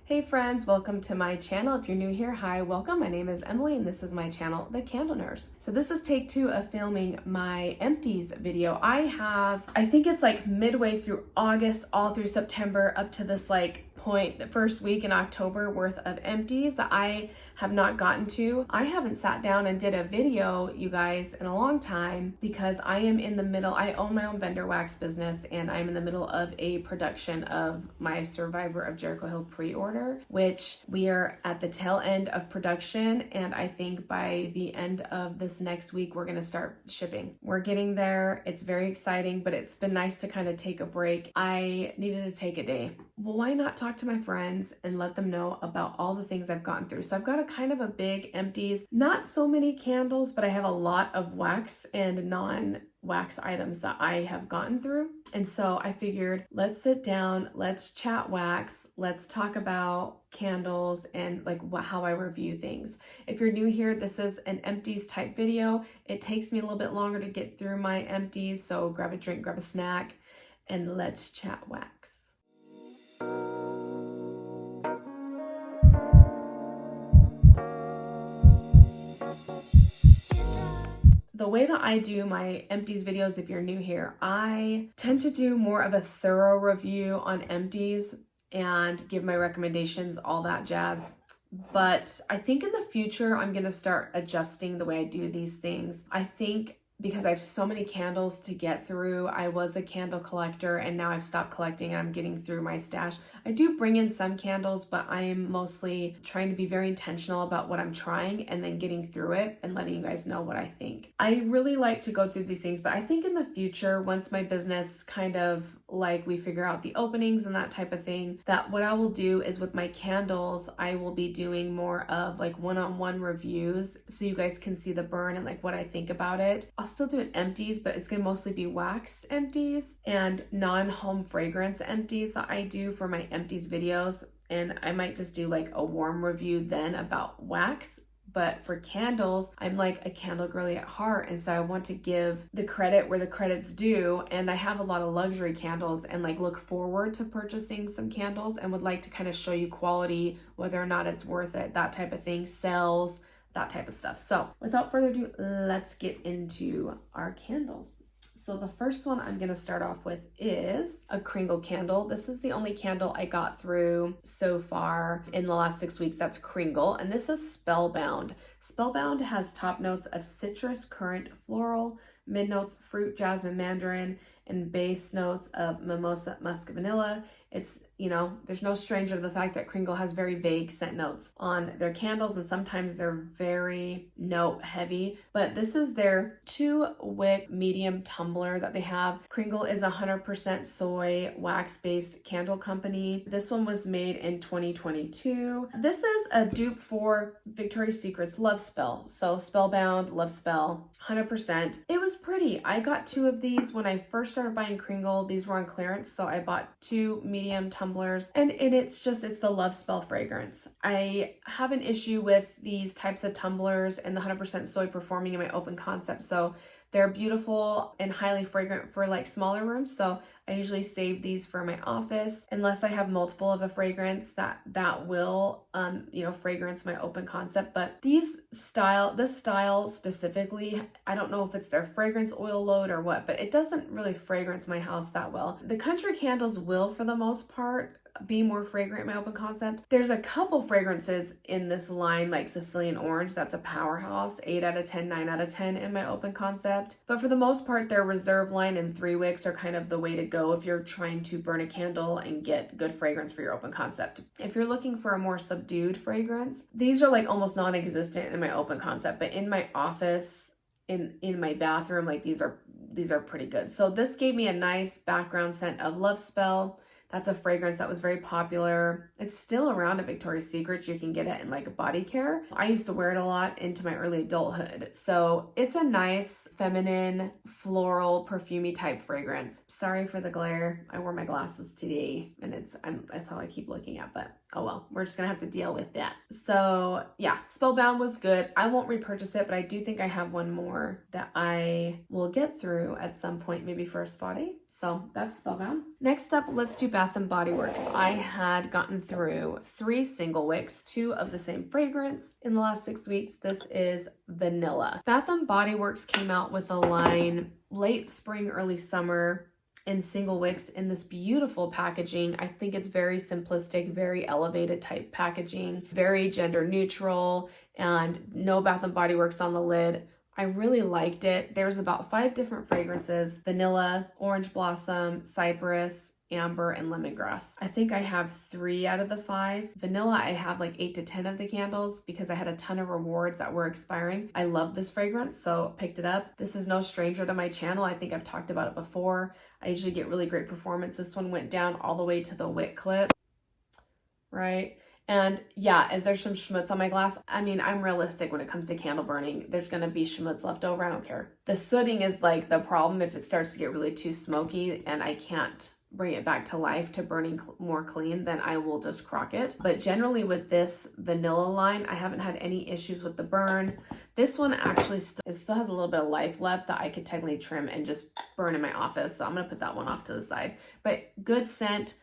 Hey friends, welcome to my channel. If you're new here, hi, welcome. My name is Emily and this is my channel, The Candle Nurse. So this is take 2 of filming my Empties video. I think it's like midway through August, all through September, up to this point, the first week in October worth of empties that I have not gotten to. I haven't sat down and did a video, you guys, in a long time because I am in the middle, I own my own vendor wax business and I'm in the middle of a production of my Survivor of Jericho Hill pre-order, which we are at the tail end of production. And I think by the end of this next week, we're gonna start shipping. We're getting there. It's very exciting, but it's been nice to kind of take a break. I needed to take a day. Well, why not talk to my friends and let them know about all the things I've gotten through? So I've got a kind of a big empties, not so many candles, but I have a lot of wax and non-wax items that I have gotten through. And so I figured, let's sit down, let's chat wax, let's talk about candles and how I review things. If you're new here, this is an empties type video. It takes me a little bit longer to get through my empties, so grab a drink, grab a snack, and let's chat wax. The way that I do my empties videos, if you're new here, I tend to do more of a thorough review on empties and give my recommendations, all that jazz. But I think in the future, I'm gonna start adjusting the way I do these things. I think because I have so many candles to get through. I was a candle collector and now I've stopped collecting and I'm getting through my stash. I do bring in some candles, but I am mostly trying to be very intentional about what I'm trying and then getting through it and letting you guys know what I think. I really like to go through these things, but I think in the future, once my business we figure out the openings and that type of thing, that what I will do is with my candles, I will be doing more of one-on-one reviews so you guys can see the burn and what I think about it. I'll still do an empties, but it's gonna mostly be wax empties and non-home fragrance empties that I do for my empties videos. And I might just do a warm review then about wax. But for candles, I'm like a candle girly at heart. And so I want to give the credit where the credit's due. And I have a lot of luxury candles and look forward to purchasing some candles and would like to kind of show you quality, whether or not it's worth it, that type of thing, sales, that type of stuff. So without further ado, let's get into our candles. So the first one I'm gonna start off with is a Kringle candle. This is the only candle I got through so far in the last 6 weeks that's Kringle, and this is Spellbound. Spellbound has top notes of citrus, currant, floral, mid notes, fruit, jasmine, mandarin, and base notes of mimosa, musk, vanilla. It's, there's no stranger to the fact that Kringle has very vague scent notes on their candles, and sometimes they're very note heavy, but this is their 2-wick medium tumbler that they have. Kringle is 100% soy wax-based candle company. This one was made in 2022. This is a dupe for Victoria's Secret's Love Spell. So Spellbound, Love Spell, 100%. It was pretty. I got 2 of these when I first started buying Kringle. These were on clearance, so I bought 2 medium tumblers, and it's the Love Spell fragrance. I have an issue with these types of tumblers and the 100% soy performing in my open concept. So they're beautiful and highly fragrant for smaller rooms. So I usually save these for my office unless I have multiple of a fragrance that will, fragrance my open concept. But this style specifically, I don't know if it's their fragrance oil load or what, but it doesn't really fragrance my house that well. The country candles will, for the most part, be more fragrant in my open concept. There's a couple fragrances in this line like Sicilian Orange, that's a powerhouse, 8 out of 10, 9 out of 10 in my open concept. But for the most part, their Reserve line and 3 wicks are kind of the way to go if you're trying to burn a candle and get good fragrance for your open concept. If you're looking for a more subdued fragrance, these are almost non-existent in my open concept, but in my office, in my bathroom, these are pretty good. So this gave me a nice background scent of Love Spell. That's a fragrance that was very popular. It's still around at Victoria's Secret. You can get it in a body care. I used to wear it a lot into my early adulthood. So it's a nice, feminine, floral, perfumey type fragrance. Sorry for the glare. I wore my glasses today and that's all I keep looking at, but oh well, we're just gonna have to deal with that. So yeah, Spellbound was good. I won't repurchase it, but I do think I have one more that I will get through at some point, maybe for a spa day. So that's spellbound. Next up, let's do Bath & Body Works. I had gotten through 3 single wicks, 2 of the same fragrance in the last 6 weeks. This is vanilla. Bath & Body Works came out with a line late spring, early summer in single wicks in this beautiful packaging. I think it's very simplistic, very elevated type packaging, very gender neutral, and no Bath & Body Works on the lid. I really liked it. There's about 5 different fragrances: vanilla, orange blossom, cypress, amber, and lemongrass. I think I have 3 out of the 5. Vanilla, I have like 8 to 10 of the candles because I had a ton of rewards that were expiring. I love this fragrance, so picked it up. This is no stranger to my channel. I think I've talked about it before. I usually get really great performance. This one went down all the way to the wick clip, right? And yeah, is there some schmutz on my glass? I mean, I'm realistic when it comes to candle burning. There's gonna be schmutz left over, I don't care. The sooting is like the problem if it starts to get really too smoky and I can't bring it back to life to burning more clean, then I will just crock it. But generally with this vanilla line, I haven't had any issues with the burn. This one actually still has a little bit of life left that I could technically trim and just burn in my office. So I'm gonna put that one off to the side. But good scent.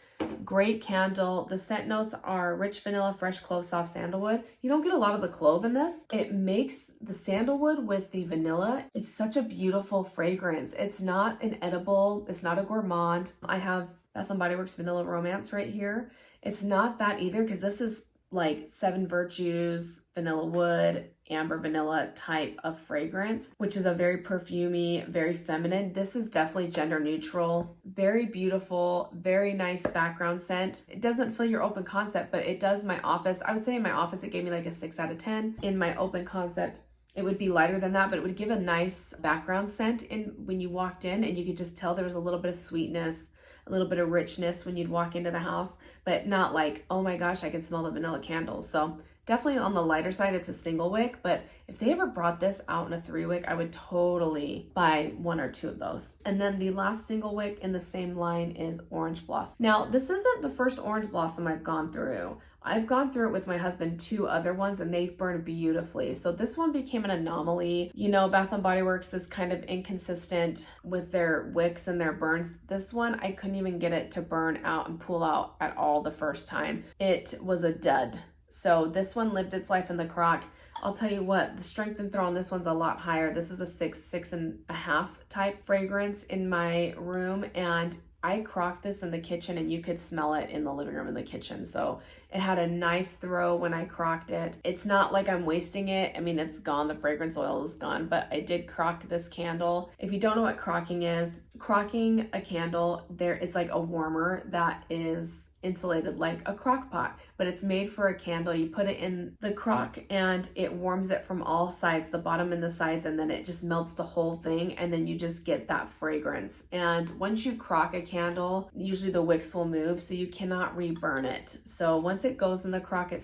Great candle. The scent notes are rich vanilla, fresh clove, soft sandalwood. You don't get a lot of the clove in this. It makes the sandalwood with the vanilla. It's such a beautiful fragrance. It's not an edible. It's not a gourmand. I have Bath & Body Works Vanilla Romance right here. It's not that either because this is like 7 Virtues, vanilla wood, amber vanilla type of fragrance, which is a very perfumey, very feminine. This is definitely gender neutral, very beautiful, very nice background scent. It doesn't fill your open concept, but it does my office. I would say in my office, it gave me like a 6 out of 10. In my open concept, it would be lighter than that, but it would give a nice background scent in when you walked in, and you could just tell there was a little bit of sweetness, a little bit of richness when you'd walk into the house, but not like, oh my gosh, I can smell the vanilla candle. So definitely on the lighter side, it's a single wick, but if they ever brought this out in a 3 wick, I would totally buy 1 or 2 of those. And then the last single wick in the same line is Orange Blossom. Now, this isn't the first Orange Blossom I've gone through. I've gone through it with my husband 2 other ones and they've burned beautifully. So this one became an anomaly. You know, Bath & Body Works is kind of inconsistent with their wicks and their burns. This one, I couldn't even get it to burn out and pull out at all the first time. It was a dud. So this one lived its life in the crock. I'll tell you what, the strength and throw on this one's a lot higher. This is a 6.5 type fragrance in my room, and I crocked this in the kitchen and you could smell it in the living room and the kitchen. So it had a nice throw when I crocked it. It's not like I'm wasting it. I mean, it's gone. The fragrance oil is gone, but I did crock this candle. If you don't know what crocking is, crocking a candle, it's like a warmer that is insulated like a crock pot, but it's made for a candle. You put it in the crock and it warms it from all sides, the bottom and the sides, and then it just melts the whole thing, and then you just get that fragrance. And once you crock a candle, usually the wicks will move, so you cannot reburn it. So once it goes in the crock, it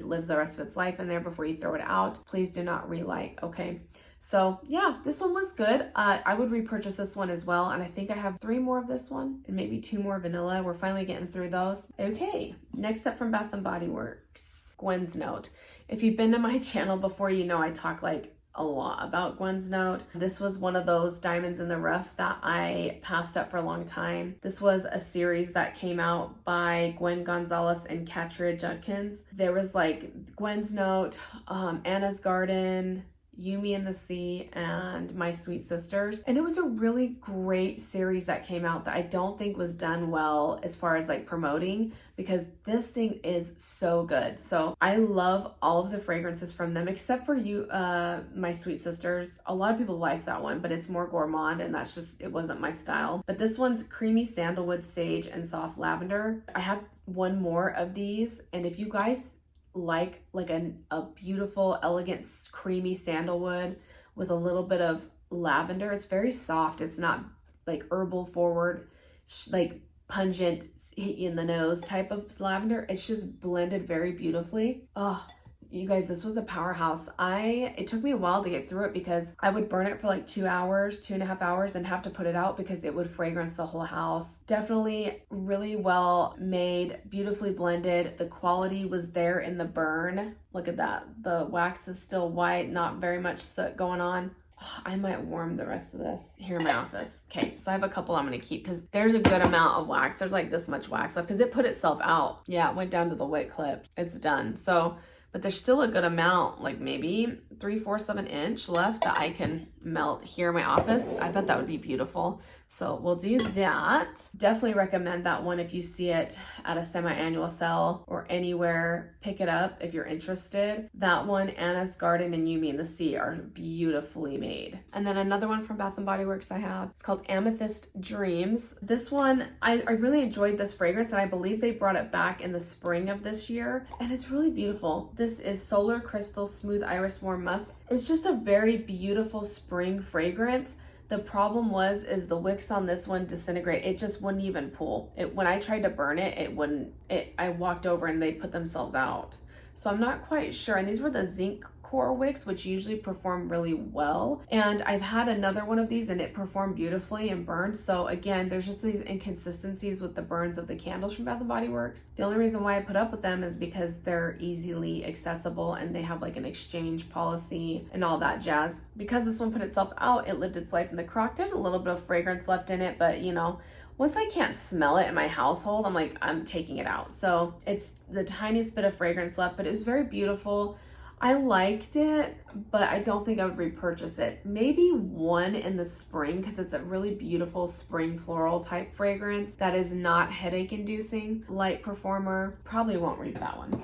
lives the rest of its life in there before you throw it out. Please do not relight, okay? So yeah, this one was good. I would repurchase this one as well. And I think I have 3 more of this one and maybe 2 more vanilla. We're finally getting through those. Okay, next up from Bath & Body Works, Gwen's Note. If you've been to my channel before, you know I talk like a lot about Gwen's Note. This was one of those diamonds in the rough that I passed up for a long time. This was a series that came out by Gwen Gonzalez and Katria Judkins. There was like Gwen's Note, Anna's Garden, Yumi and the Sea, and My Sweet Sisters. And it was a really great series that came out that I don't think was done well as far as like promoting, because this thing is so good. So I love all of the fragrances from them except for My Sweet Sisters. A lot of people like that one, but it's more gourmand and it wasn't my style. But this one's creamy sandalwood, sage, and soft lavender. I have 1 more of these, and if you guys like a beautiful, elegant, creamy sandalwood with a little bit of lavender, it's very soft. It's not like herbal forward, like pungent, hit you in the nose type of lavender. It's just blended very beautifully. Oh, you guys, this was a powerhouse. It took me a while to get through it because I would burn it for like 2 hours, 2.5 hours, and have to put it out because it would fragrance the whole house. Definitely really well made, beautifully blended. The quality was there in the burn. Look at that. The wax is still white, not very much soot going on. I might warm the rest of this here in my office. Okay, so I have a couple I'm gonna keep because there's a good amount of wax. There's like this much wax left because it put itself out. Yeah, it went down to the wick clip. It's done. So, but there's still a good amount, like maybe 3/4 of an inch left that I can melt here in my office. I bet that would be beautiful. So we'll do that. Definitely recommend that one if you see it at a semi-annual sale or anywhere. Pick it up if you're interested. That one, Anna's Garden and You Mean the Sea, are beautifully made. And then another one from Bath & Body Works I have, it's called Amethyst Dreams. This one, I really enjoyed this fragrance, and I believe they brought it back in the spring of this year, and it's really beautiful. This is Solar Crystal Smooth Iris Warm Musk. It's just a very beautiful spring fragrance. The problem is the wicks on this one disintegrate. It just wouldn't even pull. When I tried to burn it, it wouldn't. I walked over and they put themselves out. So I'm not quite sure. And these were the zinc core wicks, which usually perform really well. And I've had another one of these and it performed beautifully and burned. So again, there's just these inconsistencies with the burns of the candles from Bath & Body Works. The only reason why I put up with them is because they're easily accessible and they have like an exchange policy and all that jazz. Because this one put itself out, it lived its life in the crock. There's a little bit of fragrance left in it, but you know, once I can't smell it in my household, I'm like, I'm taking it out. So it's the tiniest bit of fragrance left, but it was very beautiful. I liked it, but I don't think I would repurchase it. Maybe one in the spring because it's a really beautiful spring floral type fragrance that is not headache inducing. Light performer, probably won't read that one.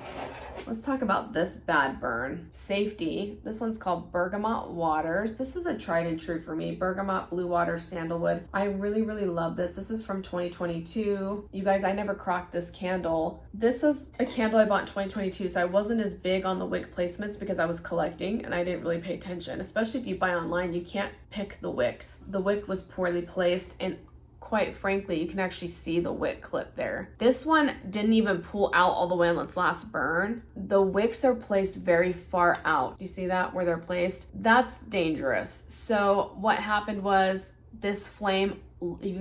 Let's talk about this bad burn. Safety. This one's called Bergamot Waters. This is a tried and true for me. Bergamot, Blue Water, Sandalwood. I really, really love this. This is from 2022. You guys, I never crocked this candle. This is a candle I bought in 2022, so I wasn't as big on the wick placements because I was collecting and I didn't really pay attention. Especially if you buy online, you can't pick the wicks. The wick was poorly placed, and quite frankly, you can actually see the wick clip there. This one didn't even pull out all the way on its last burn. The wicks are placed very far out. You see that where they're placed? That's dangerous. So what happened was this flame,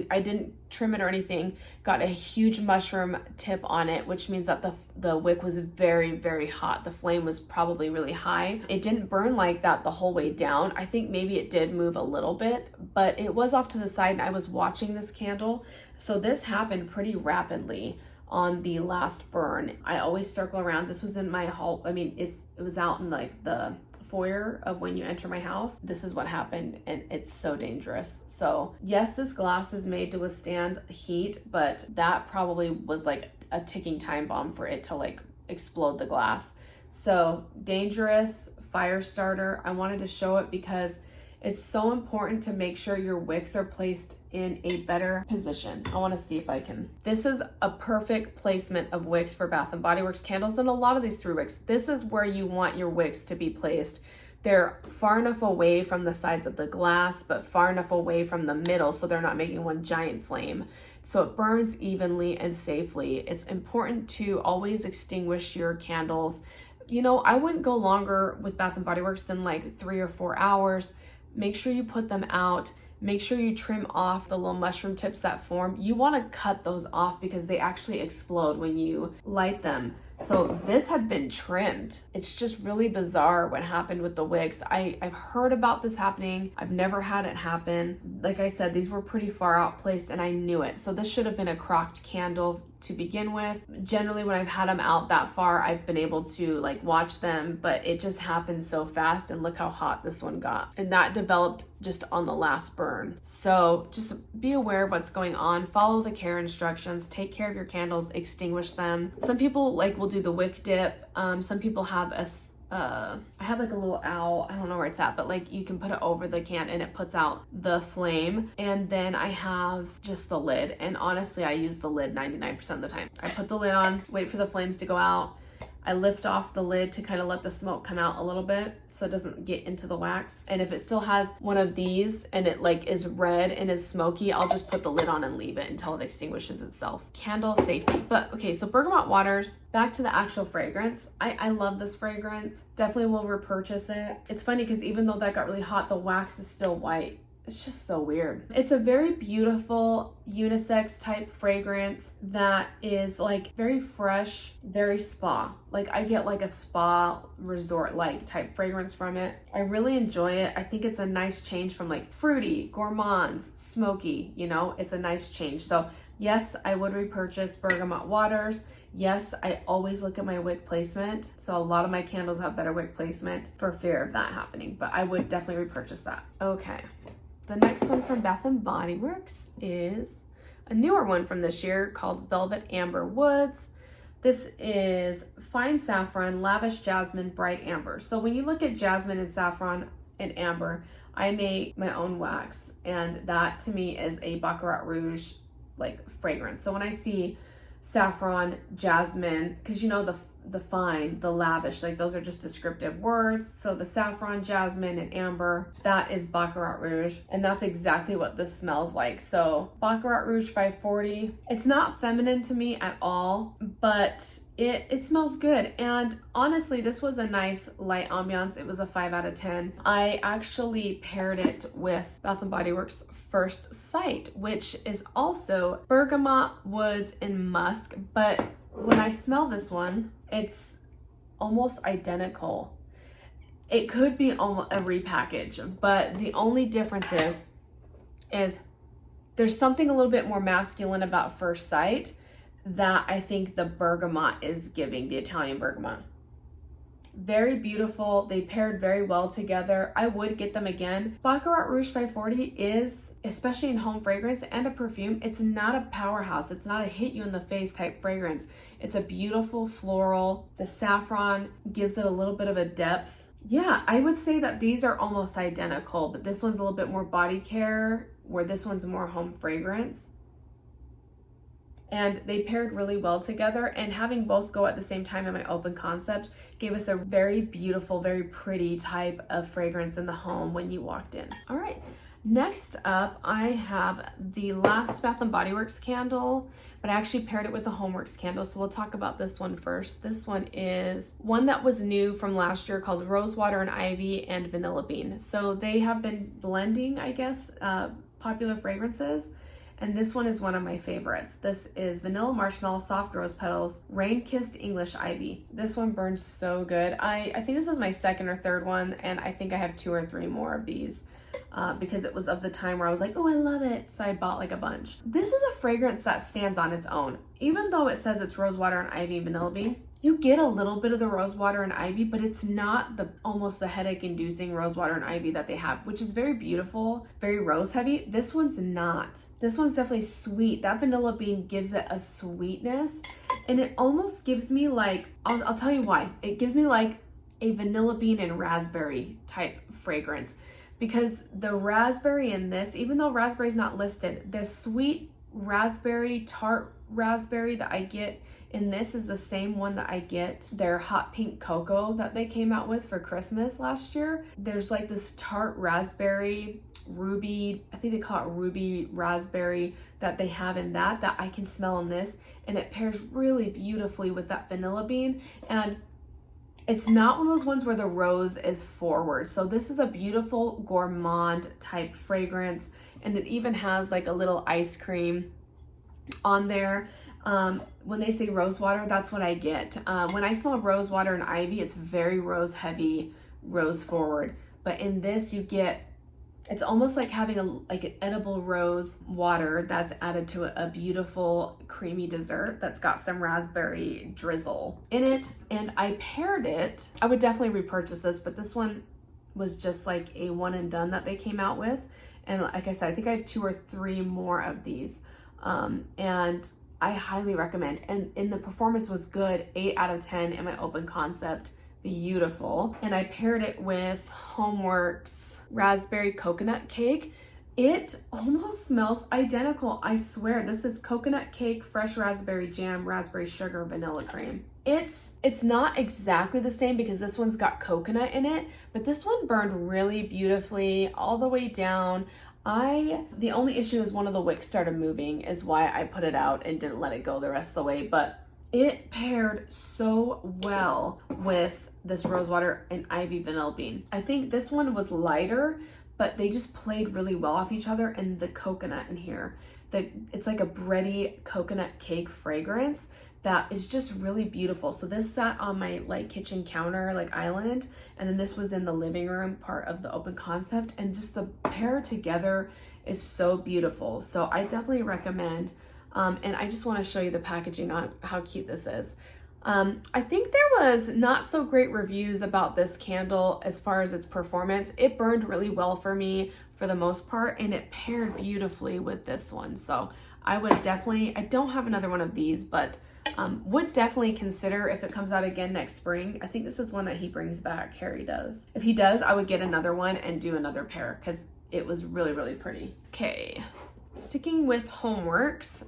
I didn't trim it or anything, got a huge mushroom tip on it, which means that the wick was very, very hot. The flame was probably really high. It didn't burn like that the whole way down. I think maybe it did move a little bit, but it was off to the side and I was watching this candle. So this happened pretty rapidly on the last burn. I always circle around. This was in my hall. I mean, it was out in like the foyer of when you enter my house. This is what happened, and it's so dangerous. So yes, this glass is made to withstand heat, but that probably was like a ticking time bomb for it to like explode the glass. So dangerous, fire starter. I wanted to show it because it's so important to make sure your wicks are placed in a better position. I want to see if I can. This is a perfect placement of wicks for Bath & Body Works candles and a lot of these 3 wicks. This is where you want your wicks to be placed. They're far enough away from the sides of the glass, but far enough away from the middle so they're not making one giant flame. So it burns evenly and safely. It's important to always extinguish your candles. You know, I wouldn't go longer with Bath & Body Works than like 3 or 4 hours. Make sure you put them out. Make sure you trim off the little mushroom tips that form. You want to cut those off because they actually explode when you light them. So this had been trimmed. It's just really bizarre what happened with the wicks. I've heard about this happening. I've never had it happen. Like I said, these were pretty far out placed and I knew it. So this should have been a crocked candle to begin with. Generally, when I've had them out that far, I've been able to like watch them, but it just happened so fast, and look how hot this one got. And that developed just on the last burn. So just be aware of what's going on. Follow the care instructions. Take care of your candles. Extinguish them. Some people like will do the wick dip. Some people have I have like a little owl, I don't know where it's at, but like you can put it over the can and it puts out the flame. And then I have just the lid, and honestly I use the lid 99% of the time. I put the lid on, wait for the flames to go out. I lift off the lid to kind of let the smoke come out a little bit so it doesn't get into the wax. And if it still has one of these and it like is red and is smoky, I'll just put the lid on and leave it until it extinguishes itself. Candle safety. But okay, so Bergamot Waters, back to the actual fragrance. I love this fragrance. Definitely will repurchase it. It's funny because even though that got really hot, the wax is still white. it's just so weird. It's a very beautiful unisex type fragrance that is like very fresh, very spa. Like I get like a spa resort like type fragrance from it. I really enjoy it. I think it's a nice change from like fruity, gourmand, smoky, you know, it's a nice change. So yes, I would repurchase Bergamot Waters. Yes, I always look at my wick placement. So a lot of my candles have better wick placement for fear of that happening, but I would definitely repurchase that. Okay. The next one from Bath & Body Works is a newer one from this year called Velvet Amber Woods. This is fine saffron, lavish jasmine, bright amber. So when you look at jasmine and saffron and amber, I make my own wax, and that to me is a Baccarat Rouge like fragrance. So when I see saffron, jasmine, because you know the fine, the lavish, like those are just descriptive words. So the saffron, jasmine, and amber, that is Baccarat Rouge, and that's exactly what this smells like. So Baccarat Rouge 540, it's not feminine to me at all, but it smells good. And honestly, this was a nice light ambiance. It was a 5 out of 10. I actually paired it with Bath & Body Works First Sight, which is also bergamot, woods, and musk, but when I smell this one, it's almost identical. It could be almost a repackage, but the only difference is there's something a little bit more masculine about First Sight that I think the bergamot is giving, the Italian bergamot. Very beautiful. They paired very well together. I would get them again. Baccarat Rouge 540 is, especially in home fragrance and a perfume, it's not a powerhouse. It's not a hit you in the face type fragrance. It's a beautiful floral. The saffron gives it a little bit of a depth. Yeah, I would say that these are almost identical, but this one's a little bit more body care, where this one's more home fragrance. And they paired really well together, and having both go at the same time in my open concept gave us a very beautiful, very pretty type of fragrance in the home when you walked in. All right, next up I have the last Bath & Body Works candle, but I actually paired it with a Homeworks candle, so we'll talk about this one first. This one is one that was new from last year called Rosewater and Ivy and Vanilla Bean. So they have been blending, I guess, popular fragrances. And this one is one of my favorites. This is Vanilla Marshmallow, Soft Rose Petals, Rain Kissed English Ivy. This one burns so good. I think this is my second or third one, and I think I have 2 or 3 more of these because it was of the time where I was like, oh, I love it. So I bought like a bunch. This is a fragrance that stands on its own. Even though it says it's Rosewater and Ivy and Vanilla Bean, you get a little bit of the rosewater and ivy, but it's not almost the headache inducing rosewater and ivy that they have, which is very beautiful, very rose heavy. This one's not. This one's definitely sweet. That vanilla bean gives it a sweetness, and it almost gives me like, I'll tell you why. It gives me like a vanilla bean and raspberry type fragrance, because the raspberry in this, even though raspberry's not listed, the sweet raspberry, tart raspberry that I get in this is the same one that I get their hot pink cocoa that they came out with for Christmas last year. There's like this tart raspberry, ruby, I think they call it ruby raspberry, that they have in that I can smell in this, and it pairs really beautifully with that vanilla bean. And it's not one of those ones where the rose is forward. So this is a beautiful gourmand type fragrance, and it even has like a little ice cream on there. When they say rose water, that's what I get. When I smell rose water and ivy, it's very rose heavy, rose forward. But in this, you get, it's almost like having an edible rose water that's added to a beautiful creamy dessert that's got some raspberry drizzle in it. And I paired it, I would definitely repurchase this, but this one was just like a one and done that they came out with. And like I said, I think I have 2 or 3 more of these. And I highly recommend. And the performance was good, 8 out of 10 in my open concept, beautiful. And I paired it with Homeworks Raspberry Coconut Cake. It almost smells identical. I swear, this is coconut cake, fresh raspberry jam, raspberry sugar, vanilla cream. It's not exactly the same because this one's got coconut in it, but this one burned really beautifully all the way down. The only issue is one of the wicks started moving, is why I put it out and didn't let it go the rest of the way, but it paired so well with this rosewater and ivy vanilla bean. I think this one was lighter, but they just played really well off each other. And the coconut in here, it's like a bready coconut cake fragrance that is just really beautiful. So this sat on my like kitchen counter, like island, and then this was in the living room part of the open concept, and just the pair together is so beautiful. So I definitely recommend, and I just want to show you the packaging on how cute this is. I think there was not so great reviews about this candle as far as its performance. It burned really well for me for the most part, and it paired beautifully with this one. So I would definitely, I don't have another one of these, but would definitely consider if it comes out again next spring. I think this is one that he brings back, Harry does. If he does, I would get another one and do another pair because it was really, really pretty. Okay, sticking with Homeworks.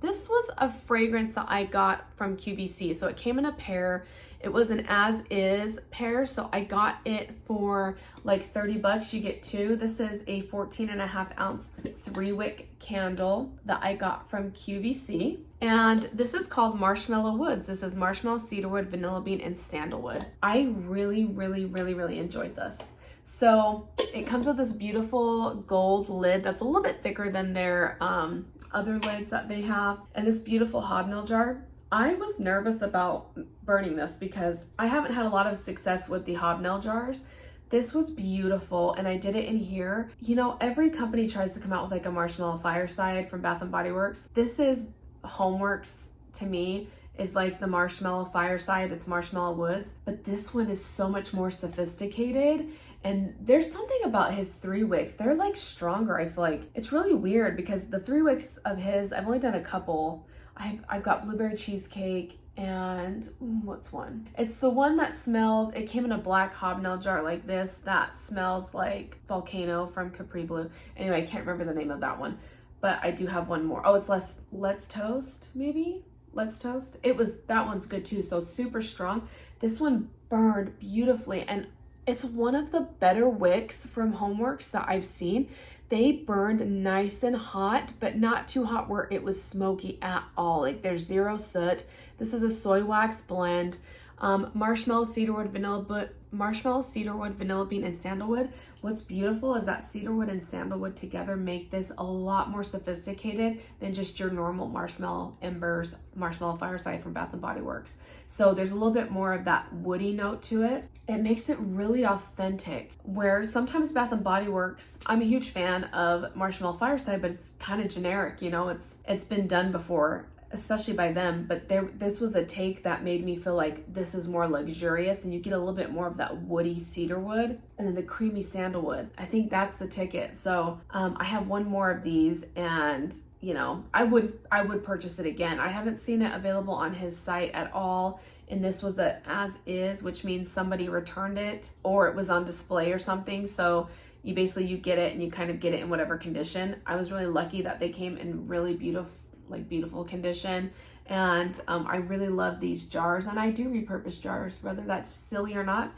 This was a fragrance that I got from QVC. So it came in a pair. It was an as is pair. So I got it for like 30 bucks. You get two. This is a 14.5 ounce 3-wick candle that I got from QVC. And this is called Marshmallow Woods. This is marshmallow, cedarwood, vanilla bean, and sandalwood. I really, really, really, really enjoyed this. So it comes with this beautiful gold lid that's a little bit thicker than their other lids that they have, and this beautiful hobnail jar. I was nervous about burning this because I haven't had a lot of success with the hobnail jars. This was beautiful, and I did it in here. You know, every company tries to come out with like a marshmallow fireside from Bath & Body Works. This is Homeworks to me is like the marshmallow fireside. It's Marshmallow Woods, but this one is so much more sophisticated. And there's something about his 3 wicks. They're like stronger, I feel like. It's really weird because the 3 wicks of his, I've only done a couple. I've got blueberry cheesecake and what's one? It's the one that smells, it came in a black hobnail jar like this that smells like Volcano from Capri Blue. Anyway, I can't remember the name of that one, but I do have one more. Oh, it's Let's Toast, maybe? Let's Toast. That one's good too, so super strong. This one burned beautifully, and it's one of the better wicks from Homeworks that I've seen. They burned nice and hot, but not too hot where it was smoky at all. Like there's zero soot. This is a soy wax blend. Marshmallow, cedarwood, vanilla bean, and sandalwood. What's beautiful is that cedarwood and sandalwood together make this a lot more sophisticated than just your normal marshmallow embers, marshmallow fireside from Bath & Body Works. So there's a little bit more of that woody note to it. It makes it really authentic, where sometimes Bath & Body Works, I'm a huge fan of marshmallow fireside, but it's kind of generic, you know, it's been done before, especially by them, but this was a take that made me feel like this is more luxurious, and you get a little bit more of that woody cedarwood and then the creamy sandalwood. I think that's the ticket. So I have one more of these, and you know, I would purchase it again. I haven't seen it available on his site at all, and this was a as is, which means somebody returned it or it was on display or something. So you get it and you kind of get it in whatever condition. I was really lucky that they came in really beautiful condition, and I really love these jars, and I do repurpose jars, whether that's silly or not.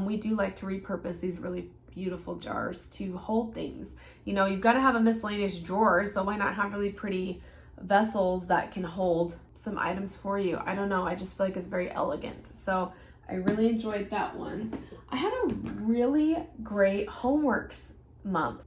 We do like to repurpose these really beautiful jars to hold things. You know, you've got to have a miscellaneous drawer, so why not have really pretty vessels that can hold some items for you? I don't know, I just feel like it's very elegant. So I really enjoyed that one. I had a really great Homeworks month.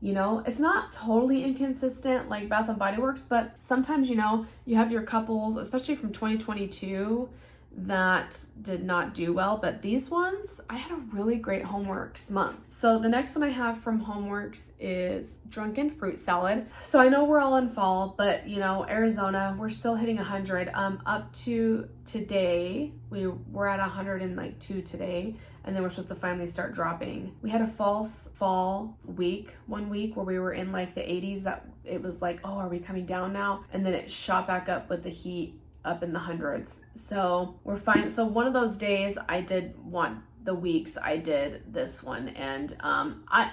You know, it's not totally inconsistent like Bath & Body Works, but sometimes, you know, you have your couples, especially from 2022, that did not do well, but these ones, I had a really great Homeworks month. So the next one I have from Homeworks is Drunken Fruit Salad. So I know we're all in fall, but you know, Arizona, we're still hitting 100. Up to today, we're at 102 today, and then we're supposed to finally start dropping. We had a false fall week, 1 week, where we were in like the 80s, that it was like, oh, are we coming down now? And then it shot back up with the heat up in the hundreds. So we're fine. So one of those days I did want the weeks, I did this one, and I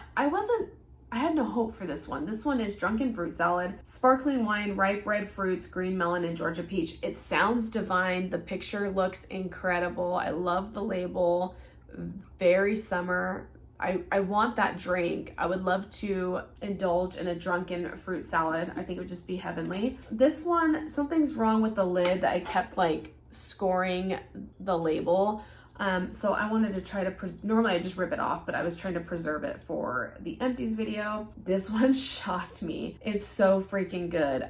had no hope for this one. This one is Drunken Fruit Salad, sparkling wine, ripe red fruits, green melon, and Georgia peach. It sounds divine. The picture looks incredible. I love the label. Very summer. I want that drink. I would love to indulge in a drunken fruit salad. I think it would just be heavenly. This one, something's wrong with the lid that I kept like scoring the label. So I wanted to try to, normally I just rip it off, but I was trying to preserve it for the Empties video. This one shocked me. It's so freaking good.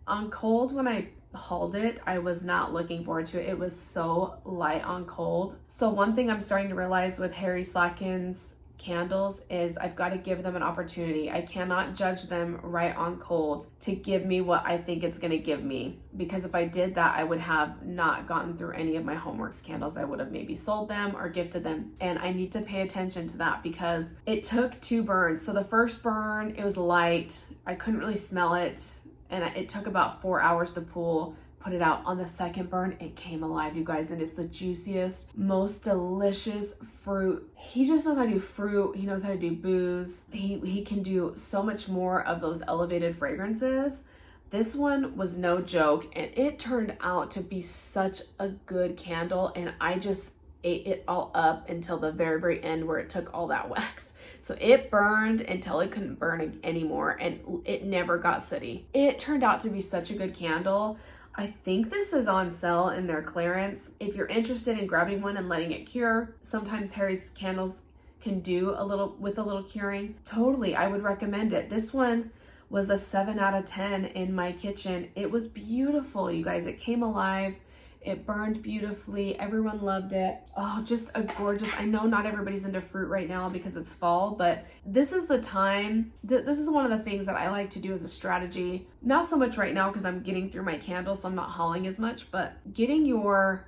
On cold, when I hauled it, I was not looking forward to it. It was so light on cold. So one thing I'm starting to realize with Harry Slacken's candles is I've got to give them an opportunity. I cannot judge them right on cold to give me what I think it's going to give me, because if I did that, I would have not gotten through any of my Homeworks candles. I would have maybe sold them or gifted them, and I need to pay attention to that because it took 2 burns. So the first burn, it was light. I couldn't really smell it, and it took about 4 hours to put it out. On the second burn, it came alive, you guys, and it's the juiciest, most delicious fruit. He just knows how to do fruit. He knows how to do booze. He can do so much more of those elevated fragrances. This one was no joke, and it turned out to be such a good candle, and I just ate it all up until the very, very end where it took all that wax. So it burned until it couldn't burn anymore, and it never got sooty. It turned out to be such a good candle. I think this is on sale in their clearance. If you're interested in grabbing one and letting it cure, sometimes Harry's candles can do a little curing. Totally, I would recommend it. This one was a 7 out of 10 in my kitchen. It was beautiful, you guys. It came alive. It burned beautifully. Everyone loved it. Oh, just a gorgeous, I know not everybody's into fruit right now because it's fall, but this is the time. This is one of the things that I like to do as a strategy. Not so much right now because I'm getting through my candles, so I'm not hauling as much, but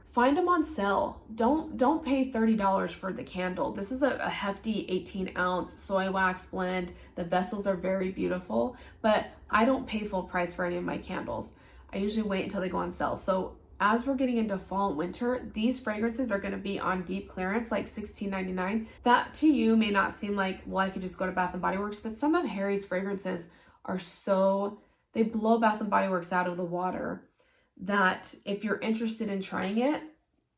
find them on sale. Don't pay $30 for the candle. This is a hefty 18-ounce soy wax blend. The vessels are very beautiful, but I don't pay full price for any of my candles. I usually wait until they go on sale. So as we're getting into fall and winter, these fragrances are going to be on deep clearance, like $16.99. That to you may not seem like, well, I could just go to Bath & Body Works, but some of Harry's fragrances are they blow Bath & Body Works out of the water, that if you're interested in trying it,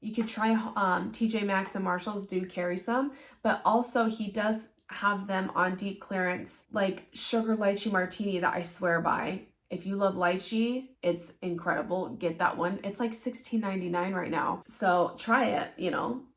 you could try TJ Maxx and Marshalls do carry some, but also he does have them on deep clearance, like Sugar Lychee Martini that I swear by. If you love lychee, it's incredible. Get that one. It's like $16.99 right now. So try it,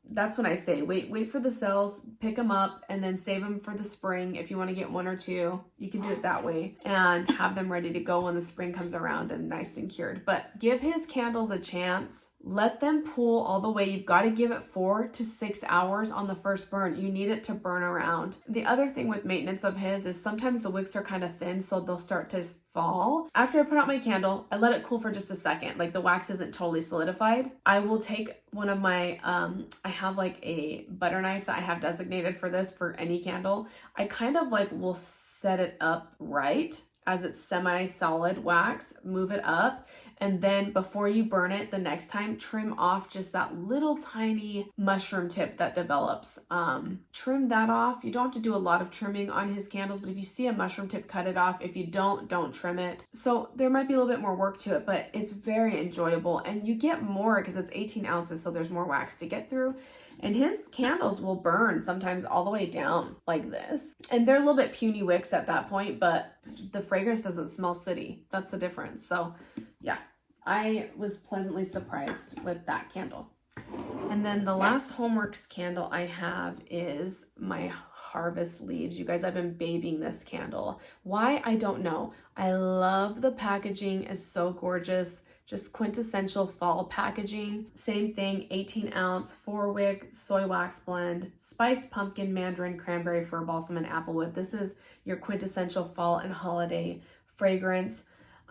That's what I say. Wait for the sales, pick them up, and then save them for the spring. If you want to get 1 or 2, you can do it that way and have them ready to go when the spring comes around and nice and cured. But give his candles a chance. Let them pool all the way. You've got to give it 4 to 6 hours on the first burn. You need it to burn around. The other thing with maintenance of his is sometimes the wicks are kind of thin, so they'll start to fall. After I put out my candle, I let it cool for just a second. Like the wax isn't totally solidified. I will take one of my, I have like a butter knife that I have designated for this for any candle. I kind of like will set it up right as it's semi-solid wax, move it up, and then before you burn it the next time, trim off just that little tiny mushroom tip that develops. Trim that off. You don't have to do a lot of trimming on his candles, but if you see a mushroom tip, cut it off. If you don't trim it. So there might be a little bit more work to it, but it's very enjoyable, and you get more because it's 18 ounces, so there's more wax to get through. And his candles will burn sometimes all the way down like this. And they're a little bit puny wicks at that point, but the fragrance doesn't smell sooty. That's the difference. So yeah, I was pleasantly surprised with that candle. And then the last Homeworks candle I have is my Harvest Leaves. You guys, I've been babying this candle. Why? I don't know. I love the packaging. It's so gorgeous. Just quintessential fall packaging. Same thing, 18-ounce, 4-wick soy wax blend, spiced pumpkin, mandarin, cranberry, fir balsam, and applewood. This is your quintessential fall and holiday fragrance.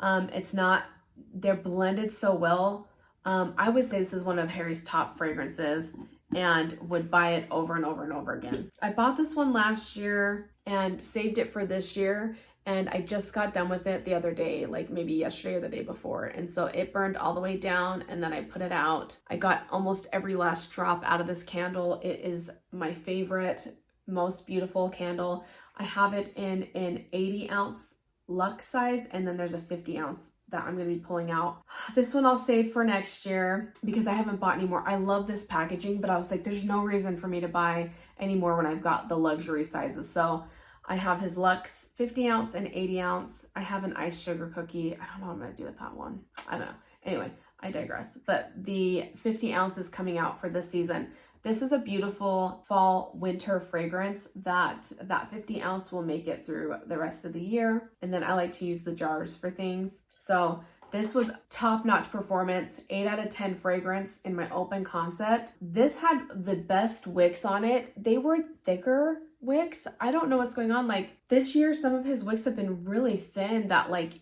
They're blended so well. I would say this is one of Harry's top fragrances and would buy it over and over and over again. I bought this one last year and saved it for this year. And I just got done with it the other day, like maybe yesterday or the day before. And so it burned all the way down, and then I put it out. I got almost every last drop out of this candle. It is my favorite, most beautiful candle. I have it in an 80-ounce luxe size, and then there's a 50-ounce that I'm going to be pulling out. This one I'll save for next year because I haven't bought any more. I love this packaging, but I was like, there's no reason for me to buy any more when I've got the luxury sizes. So I have his Luxe 50-ounce and 80-ounce. I have an iced sugar cookie. I don't know what I'm going to do with that one. I don't know. Anyway, I digress. But the 50 ounces coming out for this season. This is a beautiful fall winter fragrance that 50 ounce will make it through the rest of the year. And then I like to use the jars for things. So this was top-notch performance, 8 out of 10 fragrance in my open concept. This had the best wicks on it. They were thicker wicks. I don't know what's going on. Like this year, some of his wicks have been really thin that like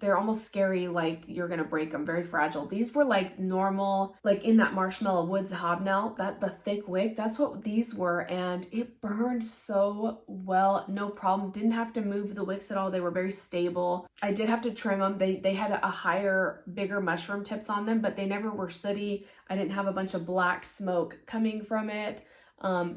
they're almost scary, like you're gonna break them, very fragile. These were like normal, like in that Marshmallow Woods hobnail, the thick wick, that's what these were, and it burned so well, no problem. Didn't have to move the wicks at all. They were very stable. I did have to trim them. They had a higher, bigger mushroom tips on them, but they never were sooty. I didn't have a bunch of black smoke coming from it.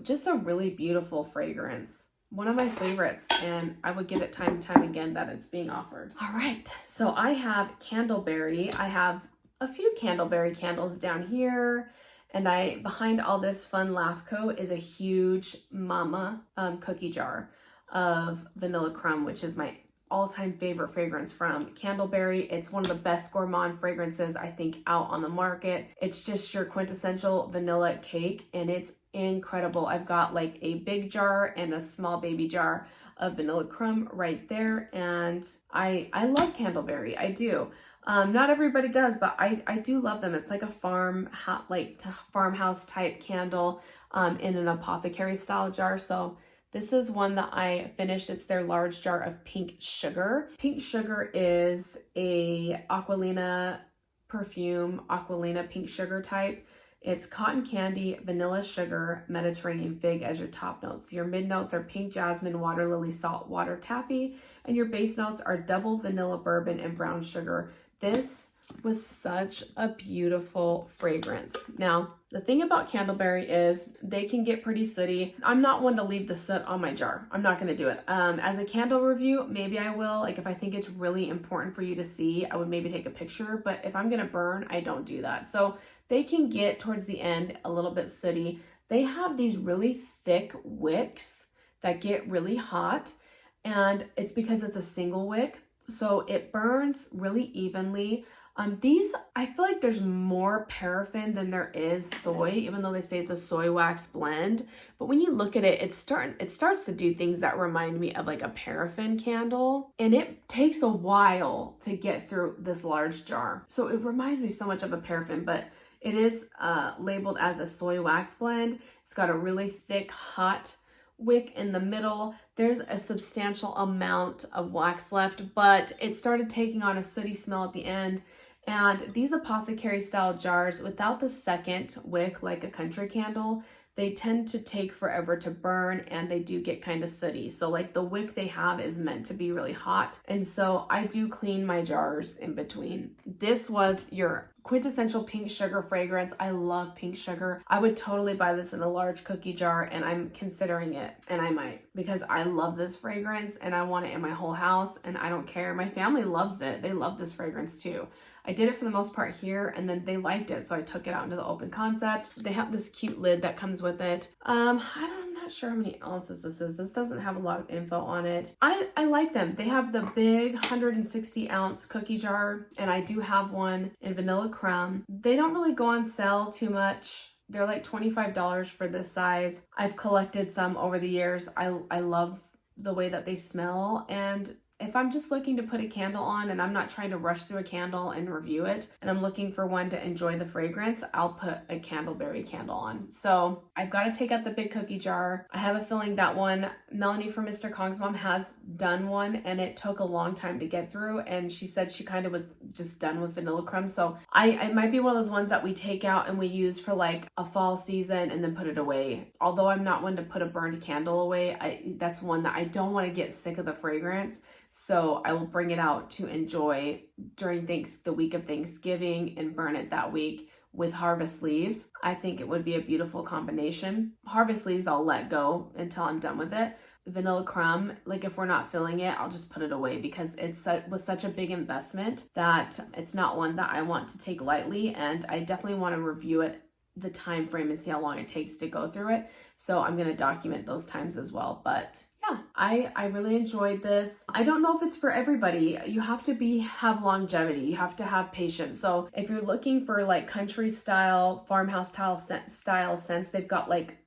Just a really beautiful fragrance. One of my favorites, and I would get it time and time again that it's being offered. All right, so I have Candleberry. I have a few Candleberry candles down here, and behind all this fun laugh coat is a huge mama cookie jar of Vanilla Crumb, which is my all-time favorite fragrance from Candleberry. It's one of the best gourmand fragrances I think out on the market. It's just your quintessential vanilla cake, and it's incredible. I've got like a big jar and a small baby jar of Vanilla Crumb right there, and I love Candleberry. I do. Not everybody does, but I do love them. It's like a farmhouse type candle in an apothecary style jar. So this is one that I finished. It's their large jar of pink sugar. Pink sugar is a Aquilina perfume, Aquilina pink sugar type. It's cotton candy, vanilla sugar, Mediterranean fig as your top notes. Your mid notes are pink jasmine, water lily, salt, water taffy, and your base notes are double vanilla bourbon and brown sugar. This was such a beautiful fragrance. Now, the thing about Candleberry is they can get pretty sooty. I'm not one to leave the soot on my jar. I'm not going to do it. As a candle review, maybe I will. Like if I think it's really important for you to see, I would maybe take a picture. But if I'm going to burn, I don't do that. So they can get towards the end a little bit sooty. They have these really thick wicks that get really hot, and it's because it's a single wick. So it burns really evenly. These, I feel like there's more paraffin than there is soy, even though they say it's a soy wax blend. But when you look at it, it starts to do things that remind me of like a paraffin candle. And it takes a while to get through this large jar. So it reminds me so much of a paraffin, but it is labeled as a soy wax blend. It's got a really thick, hot wick in the middle. There's a substantial amount of wax left, but it started taking on a sooty smell at the end. And these apothecary style jars, without the second wick like a country candle, they tend to take forever to burn, and they do get kind of sooty. So like the wick they have is meant to be really hot. And so I do clean my jars in between. This was your quintessential pink sugar fragrance. I love pink sugar. I would totally buy this in a large cookie jar, and I'm considering it, and I might, because I love this fragrance and I want it in my whole house, and I don't care. My family loves it. They love this fragrance too. I did it for the most part here, and then they liked it, so I took it out into the open concept. They have this cute lid that comes with it. I'm not sure how many ounces this is. This doesn't have a lot of info on it. I like them. They have the big 160 ounce cookie jar, and I do have one in Vanilla Crumb. They don't really go on sale too much. They're like $25 for this size. I've collected some over the years. I love the way that they smell, and if I'm just looking to put a candle on and I'm not trying to rush through a candle and review it, and I'm looking for one to enjoy the fragrance, I'll put a Candleberry candle on. So I've got to take out the big cookie jar. I have a feeling that one, Melanie from Mr. Kong's mom has done one, and it took a long time to get through, and she said she kind of was just done with Vanilla Crumb. So it might be one of those ones that we take out and we use for like a fall season and then put it away. Although I'm not one to put a burned candle away, that's one that I don't want to get sick of the fragrance. So I will bring it out to enjoy during the week of Thanksgiving and burn it that week with Harvest Leaves. I think it would be a beautiful combination. Harvest Leaves I'll let go until I'm done with it. Vanilla Crumb, like if we're not filling it, I'll just put it away, because it was such a big investment that it's not one that I want to take lightly, and I definitely want to review it, the time frame, and see how long it takes to go through it. So I'm going to document those times as well. But yeah, I really enjoyed this. I don't know if it's for everybody. You have to have longevity. You have to have patience. So if you're looking for like country style, farmhouse style scents, they've got like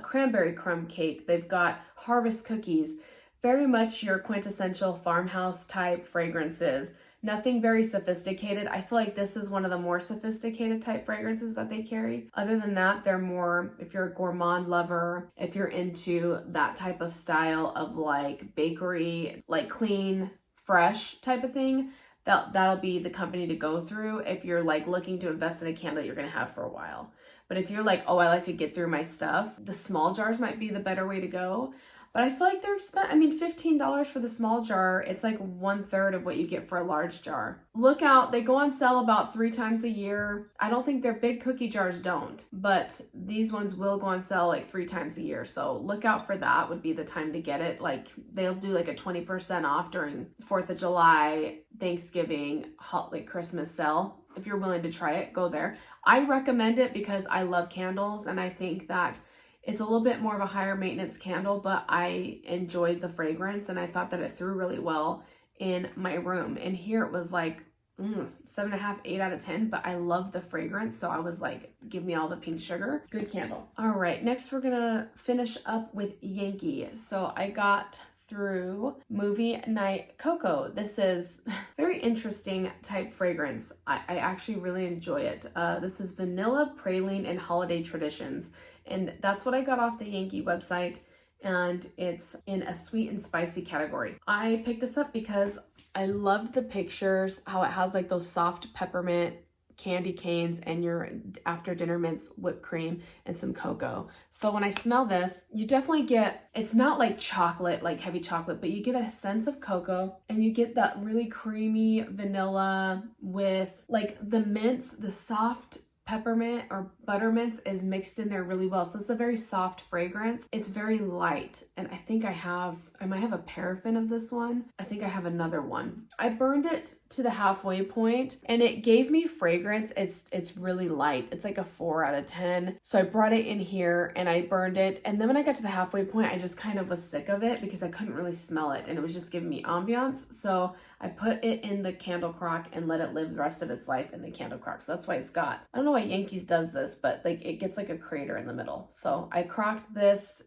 cranberry crumb cake. They've got harvest cookies. Very much your quintessential farmhouse type fragrances. Nothing very sophisticated. I feel like this is one of the more sophisticated type fragrances that they carry. Other than that, they're more, if you're a gourmand lover, if you're into that type of style of like bakery, like clean, fresh type of thing, that'll be the company to go through if you're like looking to invest in a candle that you're gonna have for a while. But if you're like, oh, I like to get through my stuff, the small jars might be the better way to go. But I feel like they're expensive. I mean, $15 for the small jar, it's like 1/3 of what you get for a large jar. Look out, they go on sale about 3 times a year. I don't think their big cookie jars don't, but these ones will go on sale like 3 times a year. So look out for that, would be the time to get it. Like they'll do like a 20% off during 4th of July, Thanksgiving, like Christmas sale. If you're willing to try it, go there. I recommend it because I love candles and I think that it's a little bit more of a higher maintenance candle, but I enjoyed the fragrance and I thought that it threw really well in my room. And here it was like 7.5, 8 out of 10, but I love the fragrance. So I was like, give me all the pink sugar. Good candle. All right, next we're gonna finish up with Yankee. So I got through Movie Night Cocoa. This is very interesting type fragrance. I actually really enjoy it. This is vanilla, praline, and holiday traditions. And that's what I got off the Yankee website. And it's in a sweet and spicy category. I picked this up because I loved the pictures, how it has like those soft peppermint candy canes and your after dinner mints whipped cream and some cocoa. So when I smell this, you definitely get, it's not like chocolate, like heavy chocolate, but you get a sense of cocoa and you get that really creamy vanilla with like the mints, the soft peppermint or buttermints is mixed in there really well. So it's a very soft fragrance. It's very light. And I think I might have a paraffin of this one. I think I have another one. I burned it to the halfway point and it gave me fragrance. It's really light. It's like a 4 out of 10. So I brought it in here and I burned it. And then when I got to the halfway point, I just kind of was sick of it because I couldn't really smell it and it was just giving me ambiance. So I put it in the candle crock and let it live the rest of its life in the candle crock. So that's why it's got, I don't know why Yankees does this, but like it gets like a crater in the middle. So I crocked this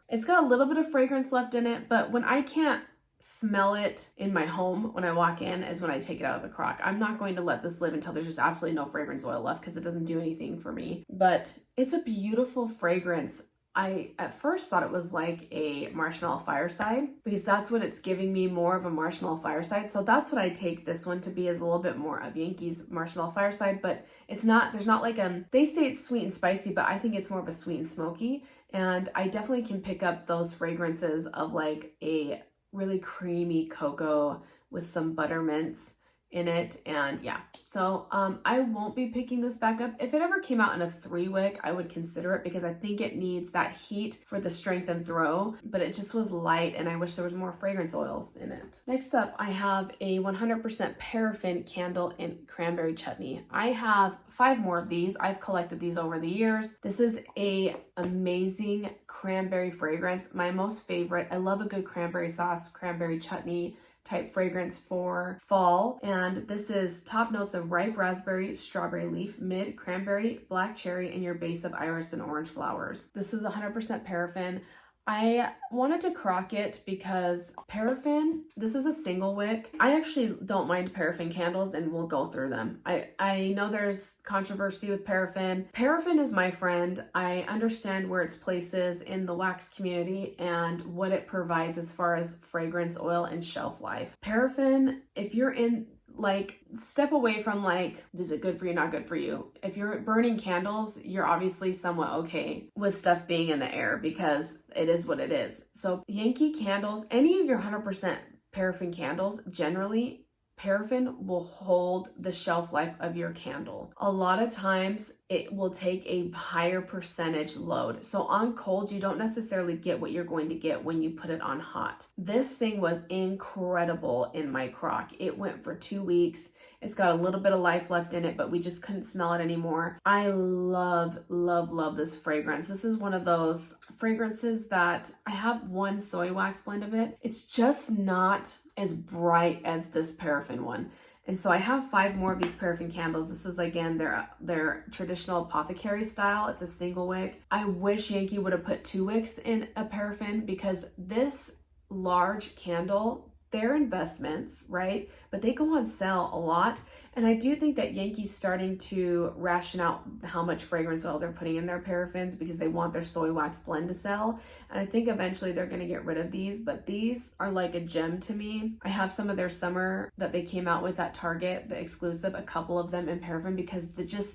it's got a little bit of fragrance left in it, but when I can't smell it in my home when I walk in is when I take it out of the crock. I'm not going to let this live until there's just absolutely no fragrance oil left because it doesn't do anything for me. But it's a beautiful fragrance. I at first thought it was like a marshmallow fireside because that's what it's giving me, more of a marshmallow fireside. So that's what I take this one to be, is a little bit more of Yankees marshmallow fireside, but it's not, there's not like they say it's sweet and spicy, but I think it's more of a sweet and smoky. And I definitely can pick up those fragrances of like a really creamy cocoa with some buttermints in it. And yeah, so I won't be picking this back up. If it ever came out in a 3-wick, I would consider it because I think it needs that heat for the strength and throw, but it just was light and I wish there was more fragrance oils in it. Next up, I have a 100% paraffin candle in cranberry chutney. I have 5 more of these. I've collected these over the years. This is a amazing cranberry fragrance. My most favorite. I love a good cranberry sauce, cranberry chutney type fragrance for fall. And this is top notes of ripe raspberry, strawberry leaf, mid cranberry, black cherry, and your base of iris and orange flowers. This is 100% paraffin. I wanted to crock it because paraffin, this is a single wick. I actually don't mind paraffin candles and we'll go through them. I know there's controversy with paraffin. Paraffin is my friend. I understand where its place is in the wax community and what it provides as far as fragrance oil and shelf life. Paraffin, if you're in like, step away from like, is it good for you, not good for you? If you're burning candles, you're obviously somewhat okay with stuff being in the air because it is what it is. So Yankee candles, any of your 100% paraffin candles, generally paraffin will hold the shelf life of your candle. A lot of times it will take a higher percentage load. So on cold, you don't necessarily get what you're going to get when you put it on hot. This thing was incredible in my crock. It went for 2 weeks It's got a little bit of life left in it, but we just couldn't smell it anymore. I love, love, love this fragrance. This is one of those fragrances that I have one soy wax blend of it. It's just not as bright as this paraffin one. And so I have 5 more of these paraffin candles. This is, again, their traditional apothecary style. It's a single wick. I wish Yankee would have put 2 wicks in a paraffin, because this large candle, they're investments, right? But they go on sale a lot. And I do think that Yankee's starting to ration out how much fragrance oil they're putting in their paraffins, because they want their soy wax blend to sell. And I think eventually they're going to get rid of these, but these are like a gem to me. I have some of their summer that they came out with at Target, the exclusive, a couple of them in paraffin, because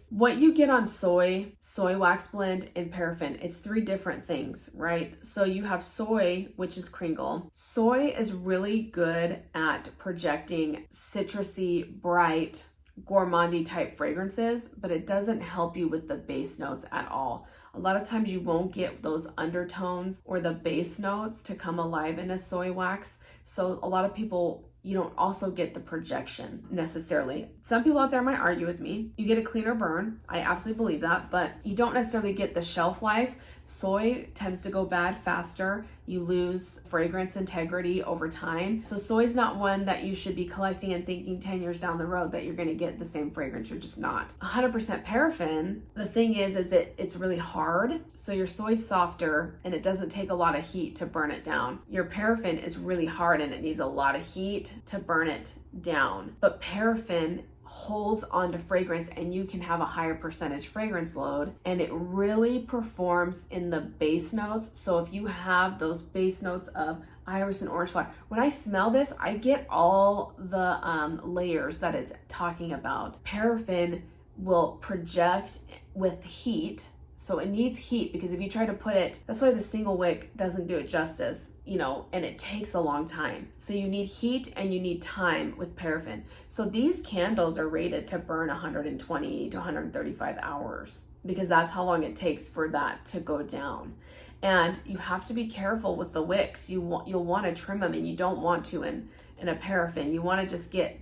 what you get on soy wax blend, and paraffin, it's 3 different things, right? So you have soy, which is Kringle. Soy is really good at projecting citrusy, bright, gourmandy type fragrances, but it doesn't help you with the base notes at all. A lot of times you won't get those undertones or the base notes to come alive in a soy wax. So a lot of people, you don't also get the projection necessarily. Some people out there might argue with me. You get a cleaner burn. I absolutely believe that, but you don't necessarily get the shelf life. Soy tends to go bad faster. You lose fragrance integrity over time. So soy is not one that you should be collecting and thinking 10 years down the road that you're going to get the same fragrance. You're just not. 100% paraffin, the thing is it's really hard. So your soy's softer and it doesn't take a lot of heat to burn it down. Your paraffin is really hard and it needs a lot of heat to burn it down. But paraffin holds onto fragrance, and you can have a higher percentage fragrance load, and it really performs in the base notes. So if you have those base notes of iris and orange flower, when I smell this, I get all the layers that it's talking about. Paraffin will project with heat, so it needs heat, because if you try to put it, that's why the single wick doesn't do it justice, and it takes a long time. So you need heat and you need time with paraffin. So these candles are rated to burn 120 to 135 hours, because that's how long it takes for that to go down. And you have to be careful with the wicks. You'll want to trim them, and you don't want to in a paraffin. You want to just get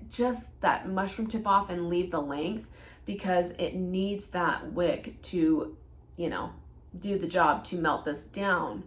that mushroom tip off and leave the length, because it needs that wick to do the job to melt this down.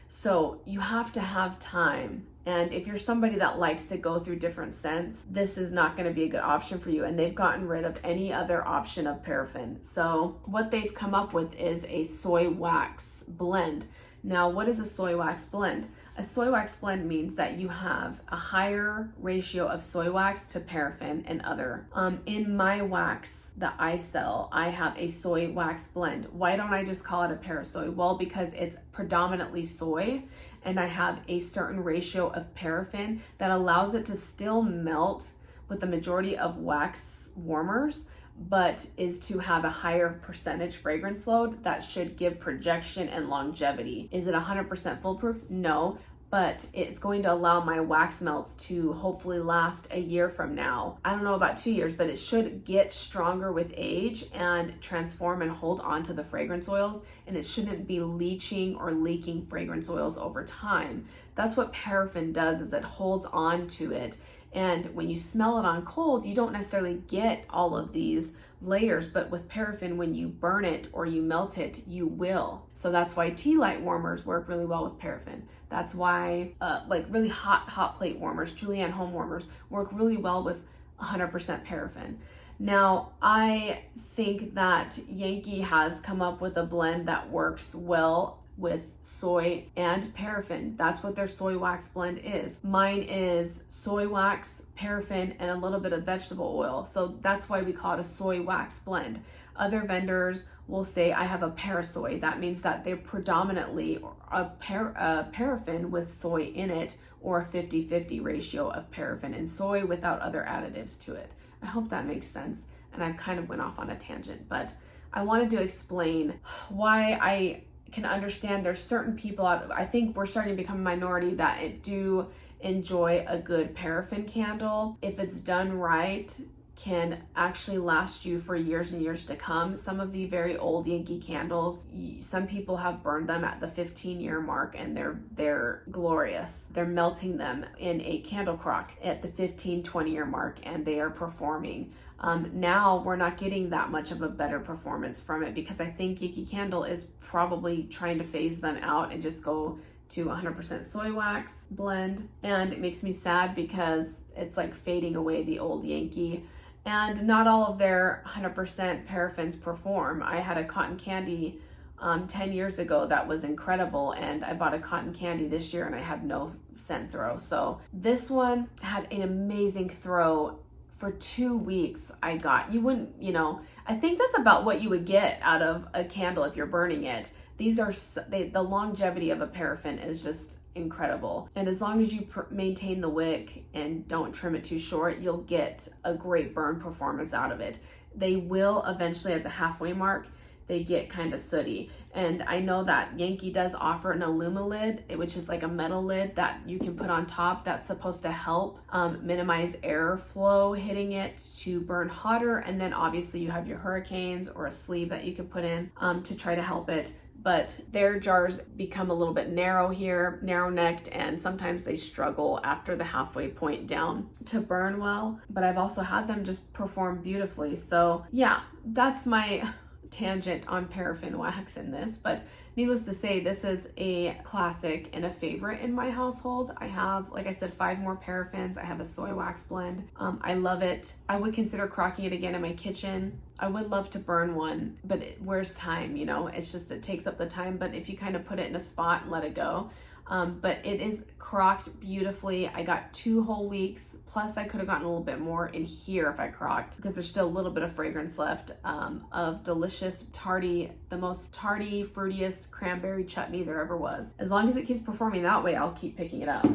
So you have to have time. And if you're somebody that likes to go through different scents, this is not going to be a good option for you. And they've gotten rid of any other option of paraffin. So what they've come up with is a soy wax blend. Now, what is a soy wax blend? A soy wax blend means that you have a higher ratio of soy wax to paraffin and other. In my wax that I sell, I have a soy wax blend. Why don't I just call it a parasoy? Well, because it's predominantly soy, and I have a certain ratio of paraffin that allows it to still melt with the majority of wax warmers, but is to have a higher percentage fragrance load that should give projection and longevity. Is it 100% foolproof? No, but it's going to allow my wax melts to hopefully last a year from now. I don't know about 2 years, but it should get stronger with age and transform and hold on to the fragrance oils, and it shouldn't be leaching or leaking fragrance oils over time. That's what paraffin does, is it holds on to it. And when you smell it on cold, you don't necessarily get all of these layers, but with paraffin, when you burn it or you melt it, you will. So that's why tea light warmers work really well with paraffin. That's why like really hot plate warmers, Julienne home warmers, work really well with 100% paraffin. Now, I think that Yankee has come up with a blend that works well with soy and paraffin. That's what their soy wax blend is. Mine is soy wax, paraffin, and a little bit of vegetable oil. So that's why we call it a soy wax blend. Other vendors will say, I have a parasoy. That means that they're predominantly a paraffin with soy in it, or a 50-50 ratio of paraffin and soy without other additives to it. I hope that makes sense. And I kind of went off on a tangent, but I wanted to explain why I can understand there's certain people out. I think we're starting to become a minority that do enjoy a good paraffin candle. If it's done right, can actually last you for years and years to come. Some of the very old Yankee candles, some people have burned them at the 15-year mark, and they're glorious. They're melting them in a candle crock at the 15-20-year mark, and they are performing. Now we're not getting that much of a better performance from it because I think Yankee Candle is probably trying to phase them out and just go to 100% soy wax blend. And it makes me sad because it's like fading away the old Yankee. And not all of their 100% paraffins perform. I had a cotton candy 10 years ago that was incredible, and I bought a cotton candy this year and I had no scent throw. So this one had an amazing throw for 2 weeks. I think that's about what you would get out of a candle if you're burning it. These are, the longevity of a paraffin is just incredible. And as long as you maintain the wick and don't trim it too short, you'll get a great burn performance out of it. They will eventually, at the halfway mark, they get kind of sooty. And I know that Yankee does offer an aluma lid, which is like a metal lid that you can put on top that's supposed to help minimize airflow hitting it to burn hotter. And then obviously you have your hurricanes or a sleeve that you can put in to try to help it. But their jars become a little bit narrow here, narrow necked, and sometimes they struggle after the halfway point down to burn well. But I've also had them just perform beautifully. So yeah, that's my tangent on paraffin wax in this, but needless to say, this is a classic and a favorite in my household. I have, like I said, 5 more paraffins. I have a soy wax blend. I love it. I would consider crocking it again in my kitchen. I would love to burn one, but where's time? It's just, it takes up the time. But if you kind of put it in a spot and let it go, but it is crocked beautifully. I got 2 whole weeks, plus I could have gotten a little bit more in here if I crocked, because there's still a little bit of fragrance left of delicious tarty, the most tarty, fruitiest cranberry chutney there ever was. As long as it keeps performing that way, I'll keep picking it up.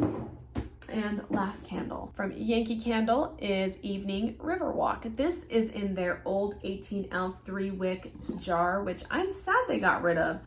And last candle from Yankee Candle is Evening Riverwalk. This is in their old 18-ounce 3-wick jar, which I'm sad they got rid of.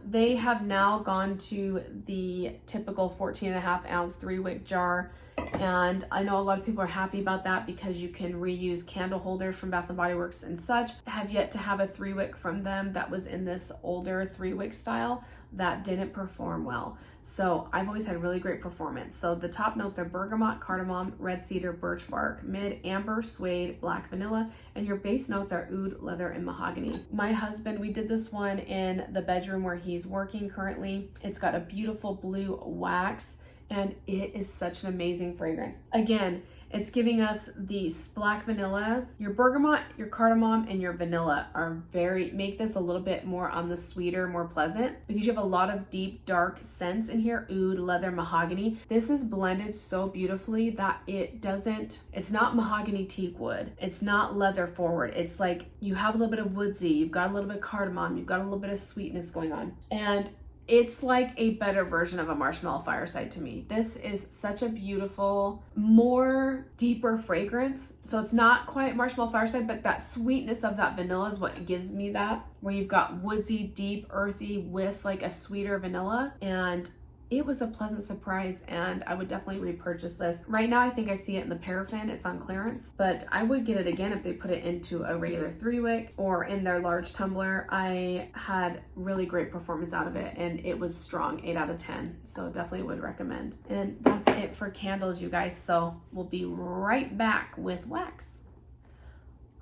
They have now gone to the typical 14.5-ounce 3-wick jar. And I know a lot of people are happy about that because you can reuse candle holders from Bath & Body Works and such. I have yet to have a 3-wick from them that was in this older 3-wick style that didn't perform well. So I've always had really great performance. So the top notes are bergamot, cardamom, red cedar, birch bark, mid, amber, suede, black vanilla, and your base notes are oud, leather, and mahogany. My husband, we did this one in the bedroom where he's working currently. It's got a beautiful blue wax, and it is such an amazing fragrance. Again, it's giving us the black vanilla. Your bergamot, your cardamom, and your vanilla make this a little bit more on the sweeter, more pleasant, because you have a lot of deep, dark scents in here. Oud, leather, mahogany. This is blended so beautifully that it's not mahogany teak wood. It's not leather forward. It's like you have a little bit of woodsy, you've got a little bit of cardamom, you've got a little bit of sweetness going on. And it's like a better version of a marshmallow fireside to me. This is such a beautiful, more deeper fragrance. So it's not quite marshmallow fireside, but that sweetness of that vanilla is what gives me that, where you've got woodsy, deep, earthy with like a sweeter vanilla. And it was a pleasant surprise, and I would definitely repurchase this. Right now, I think I see it in the paraffin. It's on clearance, but I would get it again if they put it into a regular 3-wick or in their large tumbler. I had really great performance out of it, and it was strong, 8 out of 10. So definitely would recommend. And that's it for candles, you guys. So we'll be right back with wax.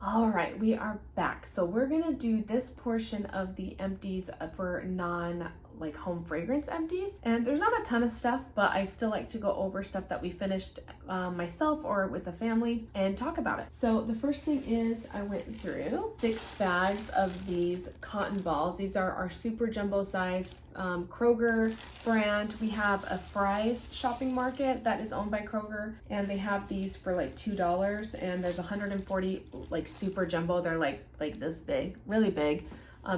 All right, we are back. So we're gonna do this portion of the empties for home fragrance empties. And there's not a ton of stuff, but I still like to go over stuff that we finished myself or with the family and talk about it. So the first thing is I went through 6 bags of these cotton balls. These are our super jumbo size Kroger brand. We have a Fry's shopping market that is owned by Kroger, and they have these for like $2, and there's 140 like super jumbo. They're like this big, really big.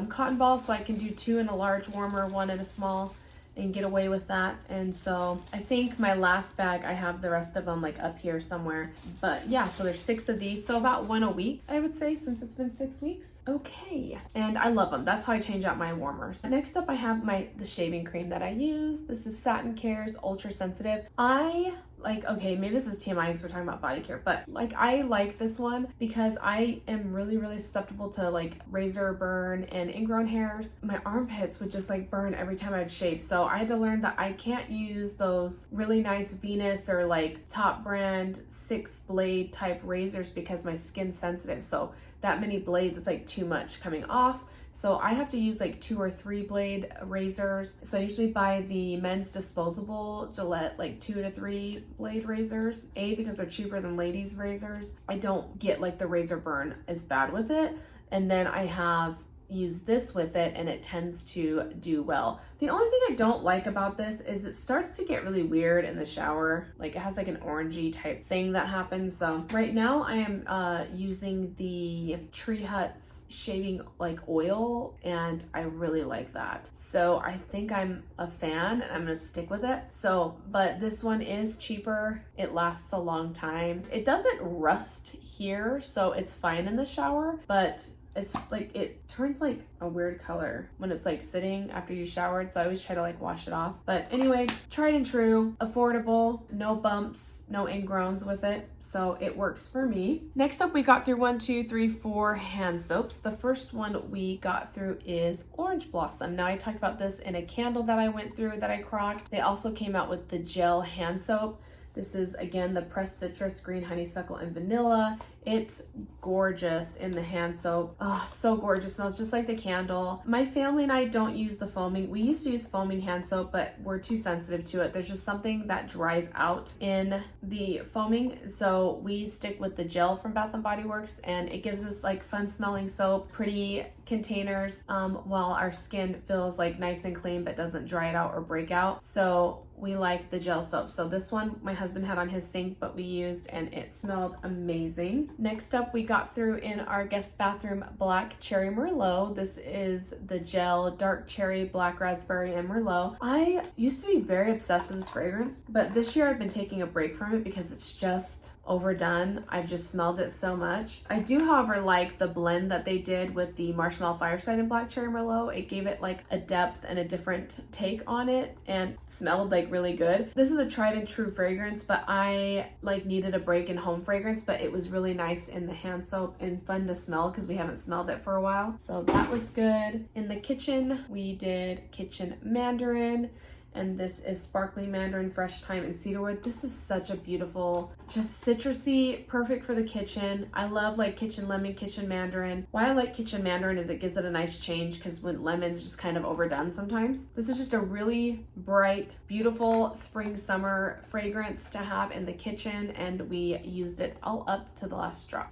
Cotton balls, so I can do 2 in a large warmer, 1 in a small, and get away with that. And so I think my last bag, I have the rest of them like up here somewhere. But yeah, so there's 6 of these, so about 1 a week, I would say, since it's been 6 weeks. Okay, and I love them. That's how I change out my warmers. Next up, I have the shaving cream that I use. This is Satin Care's Ultra Sensitive. I like, okay, maybe this is TMI because we're talking about body care, but like I like this one because I am really, really susceptible to like razor burn and ingrown hairs. My armpits would just like burn every time I'd shave. So I had to learn that I can't use those really nice Venus or like top brand 6-blade type razors because my skin's sensitive. So that many blades, it's like too much coming off. So I have to use like 2 or 3 blade razors. So I usually buy the men's disposable Gillette like 2 to 3 blade razors. Because they're cheaper than ladies' razors. I don't get like the razor burn as bad with it. And then I have used this with it and it tends to do well. The only thing I don't like about this is it starts to get really weird in the shower. Like it has like an orangey type thing that happens. So right now I am using the Tree Hut's shaving like oil and I really like that. So I think I'm a fan and I'm gonna stick with it. So, but this one is cheaper. It lasts a long time. It doesn't rust here, so it's fine in the shower, but it's like it turns like a weird color when it's like sitting after you showered, so I always try to like wash it off. But anyway, tried and true, affordable, no bumps, no ingrowns with it, so it works for me. Next up, we got through 1, 2, 3, 4 hand soaps. The first one we got through is Orange Blossom. Now I talked about this in a candle that I went through that I crocked. They also came out with the gel hand soap. This is again the pressed citrus, green honeysuckle, and vanilla. It's gorgeous in the hand soap. Oh, so gorgeous. Smells just like the candle. My family and I don't use the foaming. We used to use foaming hand soap, but we're too sensitive to it. There's just something that dries out in the foaming. So we stick with the gel from Bath & Body Works, and it gives us like fun smelling soap, pretty containers, while our skin feels like nice and clean but doesn't dry it out or break out. So we like the gel soap. So this one my husband had on his sink, but we used and it smelled amazing. Next up, we got through in our guest bathroom Black Cherry Merlot. This is the gel dark cherry, black raspberry, and Merlot. I used to be very obsessed with this fragrance, but this year I've been taking a break from it because it's just overdone. I've just smelled it so much. I do, however, like the blend that they did with the Marshmallow Fireside and Black Cherry Merlot. It gave it like a depth and a different take on it and smelled like really good. This is a tried and true fragrance, but I like needed a break in home fragrance, but it was really nice in the hand soap and fun to smell because we haven't smelled it for a while. So that was good. In the kitchen, we did Kitchen Mandarin. And this is Sparkling Mandarin, Fresh Thyme, and Cedarwood. This is such a beautiful, just citrusy, perfect for the kitchen. I love like Kitchen Lemon, Kitchen Mandarin. Why I like Kitchen Mandarin is it gives it a nice change because when lemon's just kind of overdone sometimes. This is just a really bright, beautiful spring, summer fragrance to have in the kitchen, and we used it all up to the last drop.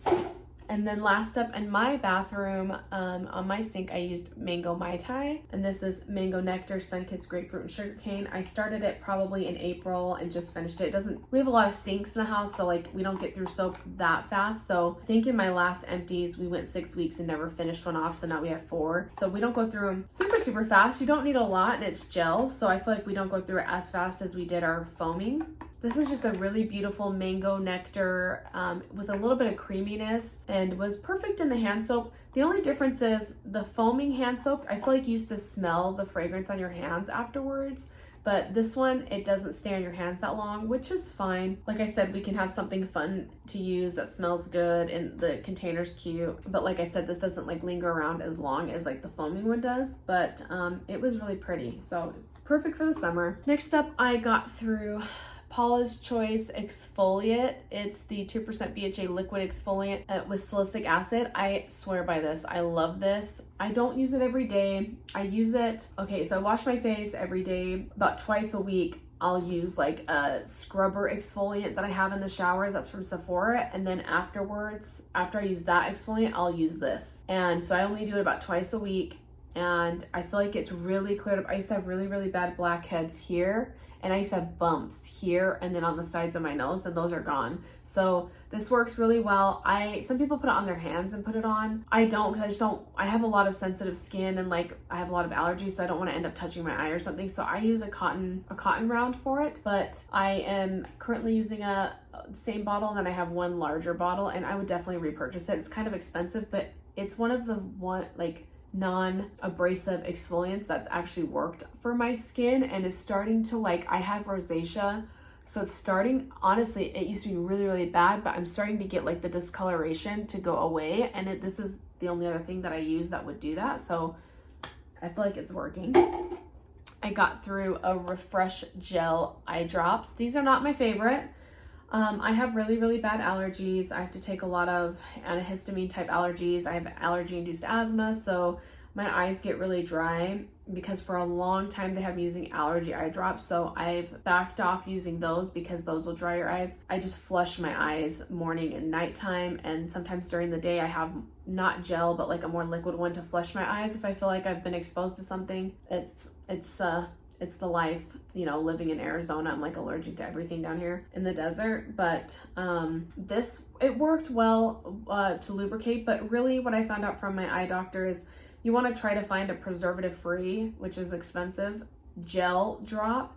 And then last up in my bathroom, on my sink, I used Mango Mai Tai. And this is Mango Nectar, Sunkissed Grapefruit, and Sugarcane. I started it probably in April and just finished it. We have a lot of sinks in the house, so like we don't get through soap that fast. So I think in my last empties, we went 6 weeks and never finished one off. So now we have 4. So we don't go through them super, super fast. You don't need a lot and it's gel. So I feel like we don't go through it as fast as we did our foaming. This is just a really beautiful mango nectar with a little bit of creaminess and was perfect in the hand soap. The only difference is the foaming hand soap, I feel like you used to smell the fragrance on your hands afterwards, but this one, it doesn't stay on your hands that long, which is fine. Like I said, we can have something fun to use that smells good and the container's cute. But like I said, this doesn't like linger around as long as like the foaming one does, but it was really pretty. So perfect for the summer. Next up, I got through Paula's Choice Exfoliate. It's the 2% BHA liquid exfoliant with salicylic acid. I swear by this. I love this. I don't use it every day. I use it, okay, so I wash my face every day, about twice a week. I'll use like a scrubber exfoliant that I have in the shower that's from Sephora, and then afterwards, after I use that exfoliant, I'll use this. And so I only do it about twice a week, and I feel like it's really cleared up. I used to have really, really bad blackheads here, and I used to have bumps here and then on the sides of my nose, and those are gone. So this works really well. Some people put it on their hands and put it on. I don't, because I have a lot of sensitive skin and like I have a lot of allergies, so I don't want to end up touching my eye or something. So I use a cotton round for it, but I am currently using a same bottle, and then I have one larger bottle, and I would definitely repurchase it. It's kind of expensive, but it's one of the non-abrasive exfoliants that's actually worked for my skin and is starting to I have rosacea, So it's starting, honestly, it used to be really, really bad, but I'm starting to get like the discoloration to go away. And this is the only other thing that I use that would do that. So I feel like it's working. I got through a Refresh Gel eye drops. These are not my favorite. I have really, really bad allergies. I have to take a lot of antihistamine type allergies. I have allergy-induced asthma, so my eyes get really dry because for a long time they have me using allergy eye drops. So I've backed off using those because those will dry your eyes. I just flush my eyes morning and nighttime, and sometimes during the day I have not gel, but like a more liquid one to flush my eyes if I feel like I've been exposed to something. It's the life, you know, living in Arizona. I'm like allergic to everything down here in the desert, but it worked well to lubricate. But really what I found out from my eye doctor is you want to try to find a preservative free, which is expensive, gel drop,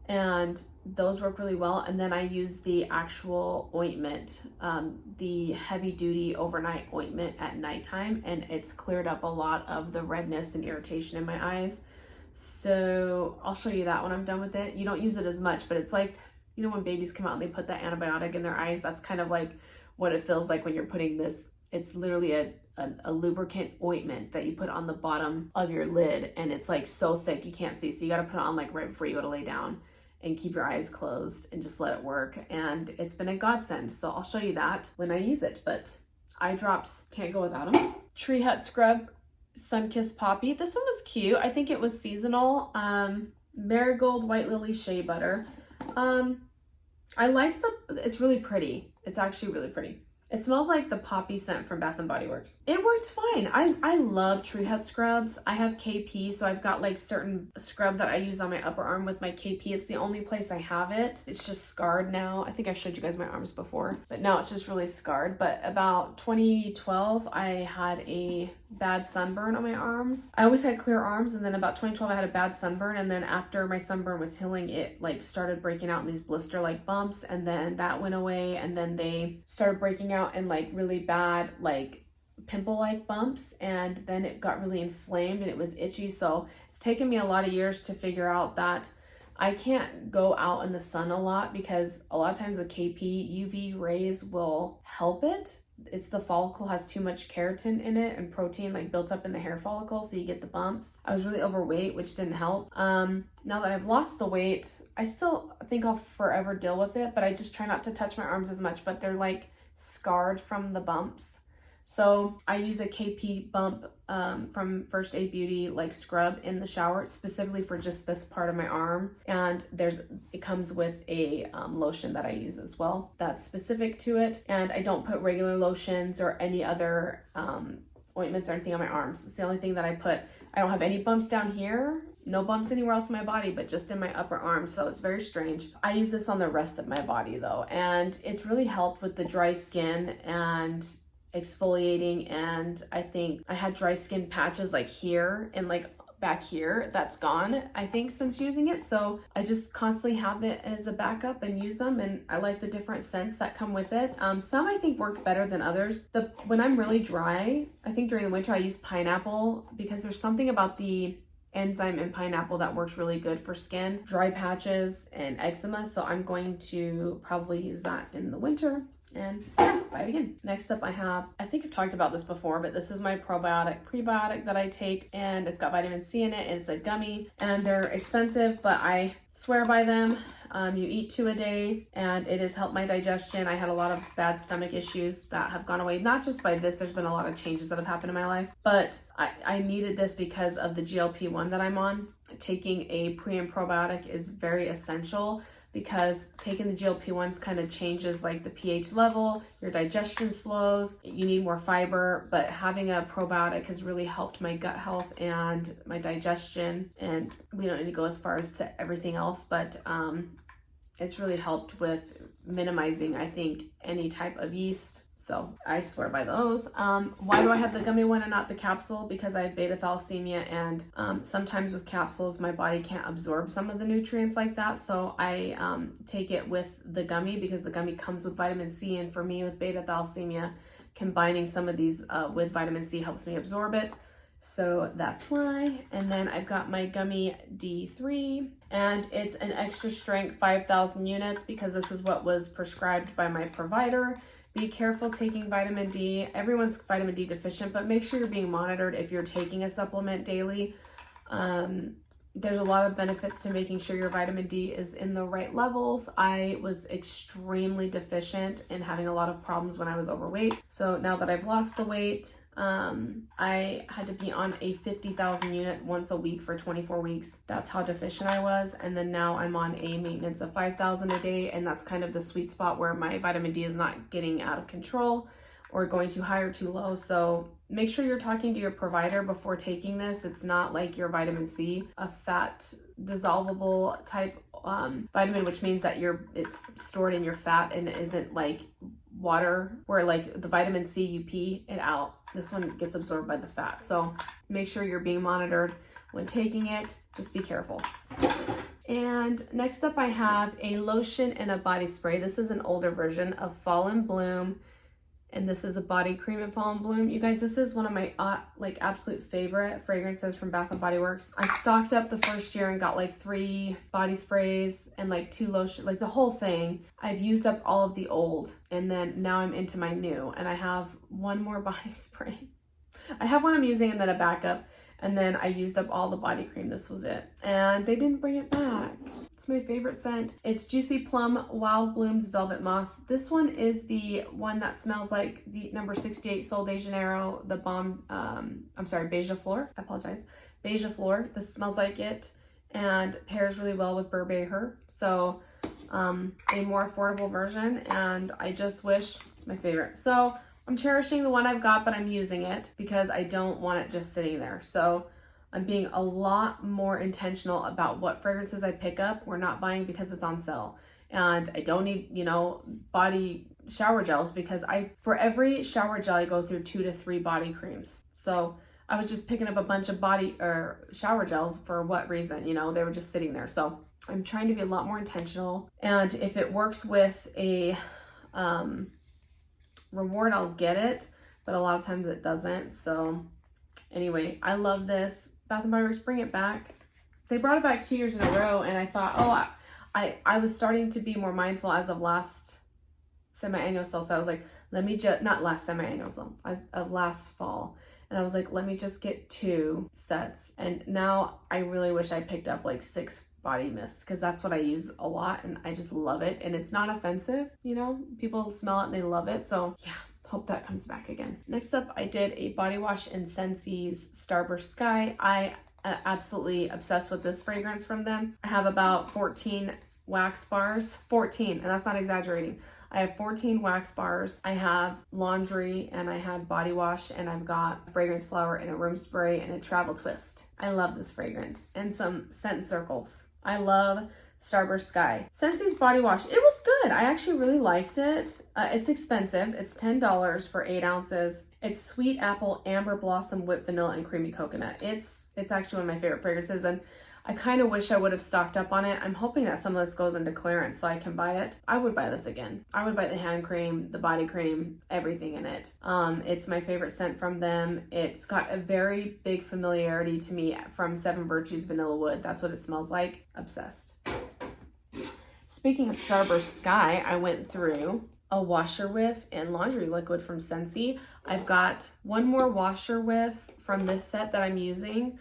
and those work really well. And then I use the actual ointment, the heavy duty overnight ointment at nighttime, and it's cleared up a lot of the redness and irritation in my eyes. So I'll show you that when I'm done with it. You don't use it as much, but it's like, you know, when babies come out and they put that antibiotic in their eyes, that's kind of like what it feels like when you're putting this. It's literally a lubricant ointment that you put on the bottom of your lid, and it's like so thick you can't see. So you got to put it on like right before you go to lay down and keep your eyes closed and just let it work. And it's been a godsend. So I'll show you that when I use it, but eye drops can't go without them. Tree Hut Scrub Sunkissed Poppy. This one was cute. I think it was seasonal. Marigold White Lily Shea Butter. I like it's really pretty. It's actually really pretty. It smells like the poppy scent from Bath & Body Works. It works fine. I love Tree Hut scrubs. I have KP, so I've got like certain scrub that I use on my upper arm with my KP. It's the only place I have it. It's just scarred now. I think I've showed you guys my arms before, but now it's just really scarred. But about 2012, I had a bad sunburn on my arms. I always had clear arms, and then about 2012 I had a bad sunburn, and then after my sunburn was healing, it like started breaking out in these blister like bumps, and then that went away, and then they started breaking out in like really bad like pimple like bumps, and then it got really inflamed and it was itchy. So it's taken me a lot of years to figure out that I can't go out in the sun a lot, because a lot of times with KP, UV rays will help it. It's the follicle has too much keratin in it and protein like built up in the hair follicle, so you get the bumps. I was really overweight, which didn't help. Now that I've lost the weight, I still think I'll forever deal with it, but I just try not to touch my arms as much, but they're like scarred from the bumps. So I use a KP bump from First Aid Beauty like scrub in the shower specifically for just this part of my arm, and it comes with a lotion that I use as well that's specific to it. And I don't put regular lotions or any other ointments or anything on my arms. It's the only thing that I put. I don't have any bumps down here, no bumps anywhere else in my body, but just in my upper arm, so it's very strange. I use this on the rest of my body though, and it's really helped with the dry skin and exfoliating. And I think I had dry skin patches like here and like back here. That's gone, I think, since using it. So I just constantly have it as a backup and use them, and I like the different scents that come with it. Some I think work better than others. When I'm really dry, I think during the winter I use pineapple, because there's something about the enzyme in pineapple that works really good for skin, dry patches and eczema. So I'm going to probably use that in the winter and buy it again. Next up I think I've talked about this before, but this is my prebiotic that I take, and it's got vitamin C in it, and it's a gummy, and they're expensive, but I swear by them. You eat 2 a day, and it has helped my digestion. I had a lot of bad stomach issues that have gone away, not just by this. There's been a lot of changes that have happened in my life, but I needed this because of the GLP-1 that I'm on. Taking a pre and probiotic is very essential, because taking the GLP-1s kind of changes like the pH level, your digestion slows, you need more fiber, but having a probiotic has really helped my gut health and my digestion. And we don't need to go as far as to everything else, but it's really helped with minimizing, I think, any type of yeast. So I swear by those. Why do I have the gummy one and not the capsule? Because I have beta thalassemia, and sometimes with capsules, my body can't absorb some of the nutrients like that. So I take it with the gummy, because the gummy comes with vitamin C. And for me with beta thalassemia, combining some of these with vitamin C helps me absorb it. So that's why. And then I've got my gummy D3, and it's an extra strength 5,000 units because this is what was prescribed by my provider. Be careful taking vitamin D. Everyone's vitamin D deficient, but make sure you're being monitored if you're taking a supplement daily. There's a lot of benefits to making sure your vitamin D is in the right levels. I was extremely deficient and having a lot of problems when I was overweight. So now that I've lost the weight, I had to be on a 50,000 unit once a week for 24 weeks. That's how deficient I was. And then now I'm on a maintenance of 5,000 a day. And that's kind of the sweet spot where my vitamin D is not getting out of control or going too high or too low. So make sure you're talking to your provider before taking this. It's not like your vitamin C, a fat dissolvable type vitamin, which means that it's stored in your fat and it isn't like water, where like the vitamin C, you pee it out. This one gets absorbed by the fat. So make sure you're being monitored when taking it. Just be careful. And next up I have a lotion and a body spray. This is an older version of Fall and Bloom. And this is a body cream in Fall and Bloom. You guys, this is one of my like absolute favorite fragrances from Bath & Body Works. I stocked up the first year and got like 3 body sprays and like 2 lotion, like the whole thing. I've used up all of the old, and then now I'm into my new, and I have 1 more body spray. I have one I'm using and then a backup, and then I used up all the body cream. This was it. And they didn't bring it back. It's my favorite scent. It's Juicy Plum Wild Blooms Velvet Moss. This one is the one that smells like the number 68 Sol de Janeiro, the bomb, I'm sorry, Beija Flor. I apologize. Beija Flor. This smells like it and pairs really well with Burberry. So a more affordable version, and I just wish, my favorite. So I'm cherishing the one I've got, but I'm using it because I don't want it just sitting there. So I'm being a lot more intentional about what fragrances I pick up. We're not buying because it's on sale. And I don't need, body shower gels because for every shower gel, I go through 2 to 3 body creams. So I was just picking up a bunch of body or shower gels for what reason? They were just sitting there. So I'm trying to be a lot more intentional. And if it works with a reward, I'll get it. But a lot of times it doesn't. So anyway, I love this. Bath & Body Works, bring it back. They brought it back 2 years in a row, and I thought, I was starting to be more mindful as of last semi-annual sale. So I was like, let me just, not last semi-annual sale, of last fall. And I was like, let me just get 2 sets. And now I really wish I picked up like 6 body mists because that's what I use a lot, and I just love it. And it's not offensive, people smell it and they love it. So yeah. Hope that comes back again. Next up, I did a body wash in Scentsi's Starburst Sky. I am absolutely obsessed with this fragrance from them. I have about 14 wax bars. 14, and that's not exaggerating. I have 14 wax bars. I have laundry, and I have body wash, and I've got fragrance flower and a room spray and a travel twist. I love this fragrance. And some scent circles. I love Starburst Sky. Scentsi's body wash, it was good. I actually really liked it. It's expensive. It's $10 for 8 ounces. It's sweet apple, amber blossom, whipped vanilla, and creamy coconut. It's actually one of my favorite fragrances, and I kind of wish I would have stocked up on it. I'm hoping that some of this goes into clearance so I can buy it. I would buy this again. I would buy the hand cream, the body cream, everything in it. It's my favorite scent from them. It's got a very big familiarity to me from 7 Virtues Vanilla Wood. That's what it smells like. Obsessed. Speaking of Starburst Sky, I went through a washer whiff and laundry liquid from Scentsy. I've got 1 more washer whiff from this set that I'm using,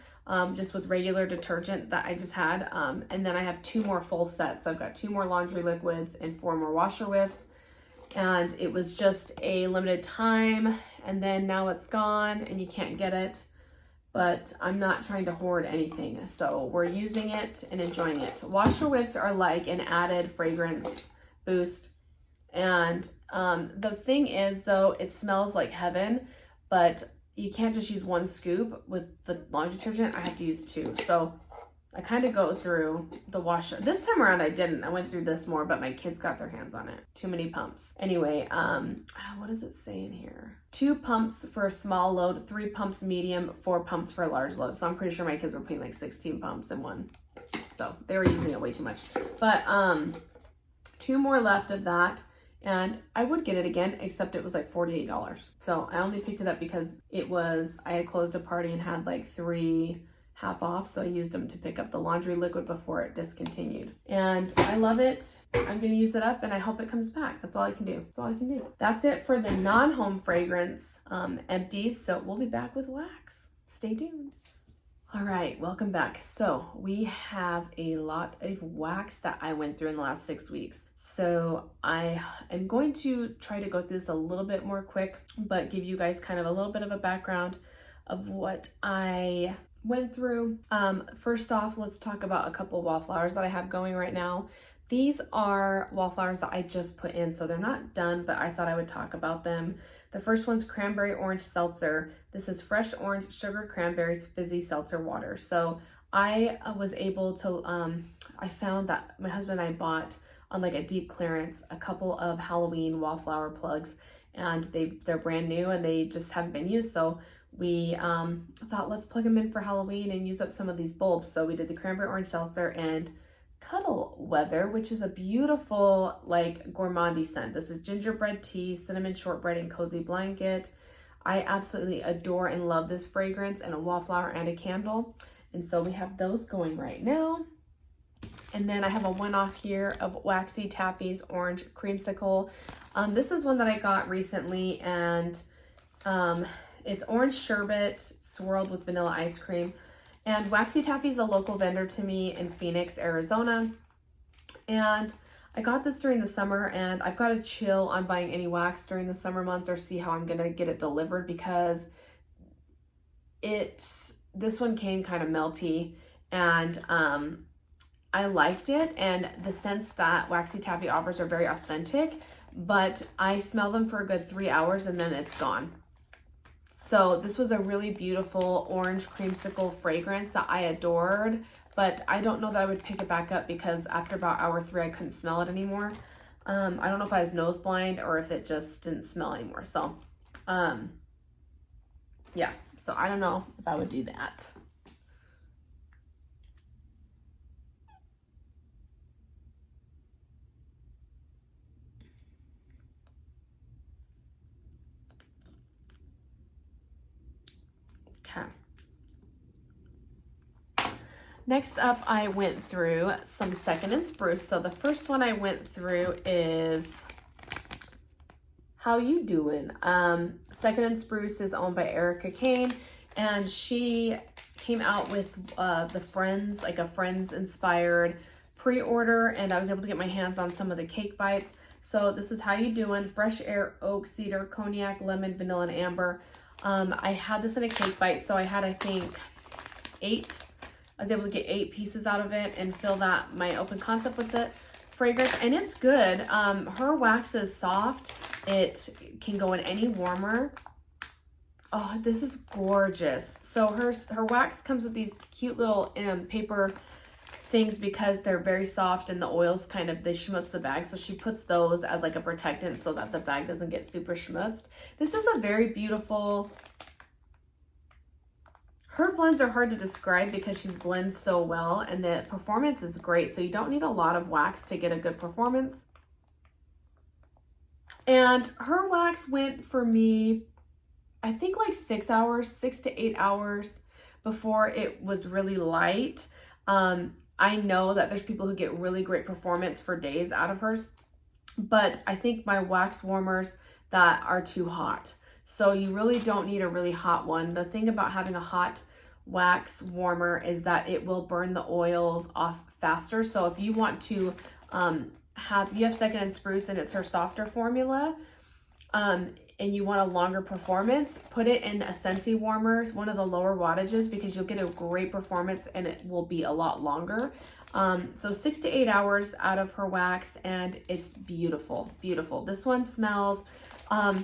just with regular detergent that I just had. And then I have 2 more full sets. So I've got 2 more laundry liquids and 4 more washer whiffs. And it was just a limited time. And then now it's gone and you can't get it. But I'm not trying to hoard anything. So we're using it and enjoying it. Washer whiffs are like an added fragrance boost. And the thing is though, it smells like heaven, but you can't just use 1 scoop with the laundry detergent. I have to use 2. So I kind of go through the washer. This time around I didn't. I went through this more, but my kids got their hands on it. Too many pumps. Anyway, what does it say in here? 2 pumps for a small load, 3 pumps medium, 4 pumps for a large load. So I'm pretty sure my kids were putting like 16 pumps in one. So they were using it way too much. But 2 more left of that. and I would get it again, except it was like $48. So I only picked it up because I had closed a party and had like 3 half off, so I used them to pick up the laundry liquid before it discontinued. And I love it. I'm gonna use it up and I hope it comes back. That's all I can do. That's all I can do. That's it for the non-home fragrance empties. So we'll be back with wax. Stay tuned. All right, welcome back. So we have a lot of wax that I went through in the last 6 weeks. So I am going to try to go through this a little bit more quick, but give you guys kind of a little bit of a background of what I went through. First off, let's talk about a couple of wallflowers that I have going right now. These are wallflowers that I just put in, so they're not done, but I thought I would talk about them. The first one's cranberry orange seltzer. This is fresh orange sugared cranberries fizzy seltzer water. So I was able to, I found that my husband and I bought on like a deep clearance a couple of Halloween wallflower plugs, and they're brand new and they just haven't been used. So we thought, let's plug them in for Halloween and use up some of these bulbs. So we did the cranberry orange seltzer and Cuddle Weather, which is a beautiful like gourmandy scent. This is gingerbread tea, cinnamon shortbread, and cozy blanket. I absolutely adore and love this fragrance, and a wallflower and a candle. And so we have those going right now. And then I have a one-off here of Waxy Taffy's Orange Creamsicle. This is one that I got recently, and it's orange sherbet swirled with vanilla ice cream. And Waxy Taffy is a local vendor to me in Phoenix, Arizona. And I got this during the summer, and I've got to chill on buying any wax during the summer months or see how I'm going to get it delivered, because this one came kind of melty, and I liked it. And the scents that Waxy Taffy offers are very authentic, but I smell them for a good 3 hours and then it's gone. So this was a really beautiful orange creamsicle fragrance that I adored, but I don't know that I would pick it back up because after about hour 3, I couldn't smell it anymore. I don't know if I was nose blind or if it just didn't smell anymore. So, yeah, so I don't know if I would do that. Okay. Next up, I went through some Second and Spruce. So the first one I went through is How You Doing? Second and Spruce is owned by Erica Kane, and she came out with the Friends, like a Friends inspired pre-order, and I was able to get my hands on some of the cake bites. So this is How You Doing? Fresh air, oak, cedar, cognac, lemon, vanilla, and amber. I had this in a cake bite, so I had, I think, 8. I was able to get 8 pieces out of it and fill that my open concept with the fragrance, and it's good. Her wax is soft. It can go in any warmer. Oh, this is gorgeous. So her wax comes with these cute little paper things because they're very soft, and the oils kind of, they schmutz the bag. So she puts those as like a protectant so that the bag doesn't get super schmutzed. This is a very beautiful, her blends are hard to describe because she blends so well, and the performance is great. So you don't need a lot of wax to get a good performance. And her wax went for me, I think like 6 hours, 6 to 8 hours before it was really light. I know that there's people who get really great performance for days out of hers, but I think my wax warmers that are too hot. So you really don't need a really hot one. The thing about having a hot wax warmer is that it will burn the oils off faster. So if you want to you have Second and Spruce and it's her softer formula, and you want a longer performance, put it in a Scentsy warmer, one of the lower wattages, because you'll get a great performance and it will be a lot longer. So 6 to 8 hours out of her wax, and it's beautiful, beautiful. This one smells, I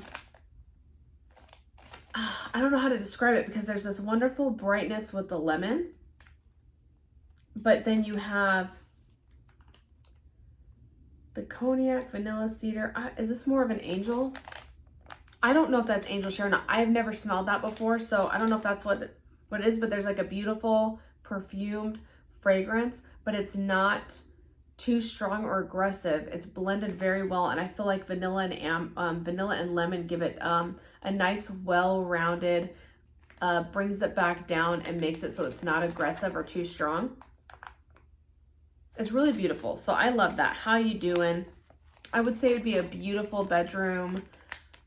don't know how to describe it, because there's this wonderful brightness with the lemon, but then you have the cognac, vanilla, cedar. Is this more of an angel? I don't know if that's angel share or not. I've never smelled that before, so I don't know if that's what it is, but there's like a beautiful perfumed fragrance, but it's not too strong or aggressive. It's blended very well, and I feel like vanilla and lemon give it a nice, well-rounded, brings it back down and makes it so it's not aggressive or too strong. It's really beautiful. So I love that. How you doing? I would say it would be a beautiful bedroom,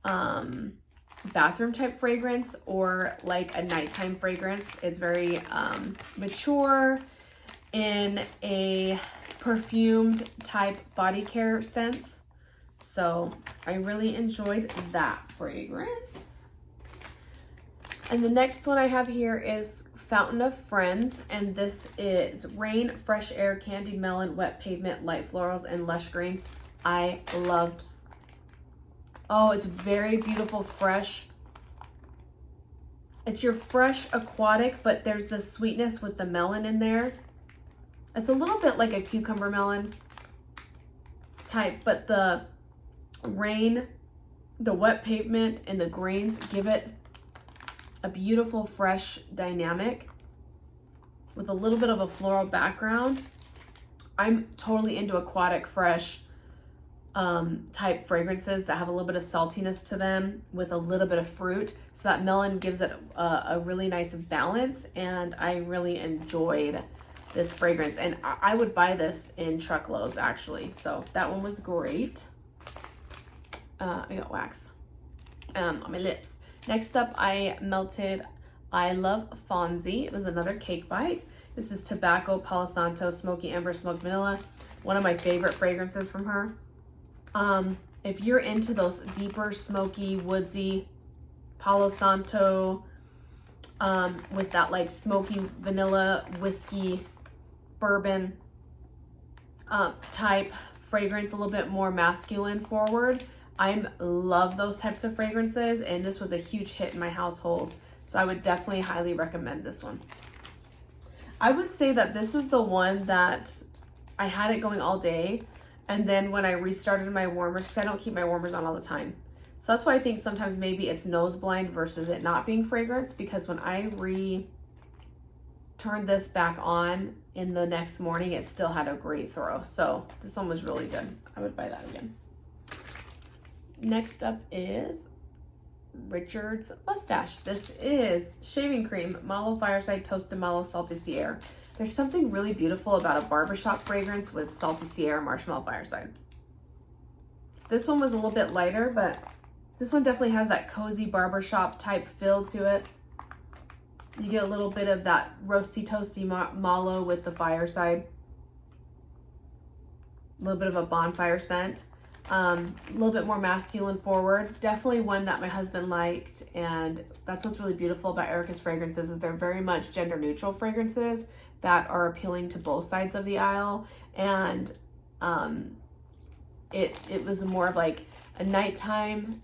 bathroom type fragrance, or like a nighttime fragrance. It's very mature in a perfumed type body care sense. So I really enjoyed that fragrance. And the next one I have here is Fountain of Friends, and this is Rain, Fresh Air, Candied Melon, Wet Pavement, Light Florals, and Lush Greens. I loved. Oh, it's very beautiful, fresh. It's your fresh aquatic, but there's the sweetness with the melon in there. It's a little bit like a cucumber melon type, but the Rain, the Wet Pavement, and the greens give it a beautiful, fresh dynamic with a little bit of a floral background. I'm totally into aquatic, fresh type fragrances that have a little bit of saltiness to them with a little bit of fruit. So that melon gives it a really nice balance, and I really enjoyed this fragrance. And I would buy this in truckloads, actually. So that one was great. I got wax on my lips. Next up, I melted I Love Fonzie. It was another cake bite. This is Tobacco, Palo Santo, Smoky Amber, Smoked Vanilla. One of my favorite fragrances from her. If you're into those deeper, smoky, woodsy, Palo Santo, with that like smoky vanilla, whiskey, bourbon type fragrance, a little bit more masculine forward, I love those types of fragrances, and this was a huge hit in my household. So I would definitely highly recommend this one. I would say that this is the one that I had it going all day, and then when I restarted my warmers, because I don't keep my warmers on all the time. So that's why I think sometimes maybe it's nose blind versus it not being fragrance, because when I turned this back on in the next morning, it still had a great throw. So this one was really good. I would buy that again. Next up is Richard's Mustache. This is shaving cream, Mallow Fireside, Toasted Mallow, Salty Sierra. There's something really beautiful about a barbershop fragrance with Salty Sierra, Marshmallow Fireside. This one was a little bit lighter, but this one definitely has that cozy barbershop type feel to it. You get a little bit of that roasty, toasty mallow with the fireside. A little bit of a bonfire scent. A little bit more masculine forward. Definitely one that my husband liked, and that's what's really beautiful about Erica's fragrances, is they're very much gender neutral fragrances that are appealing to both sides of the aisle. And it was more of like a nighttime,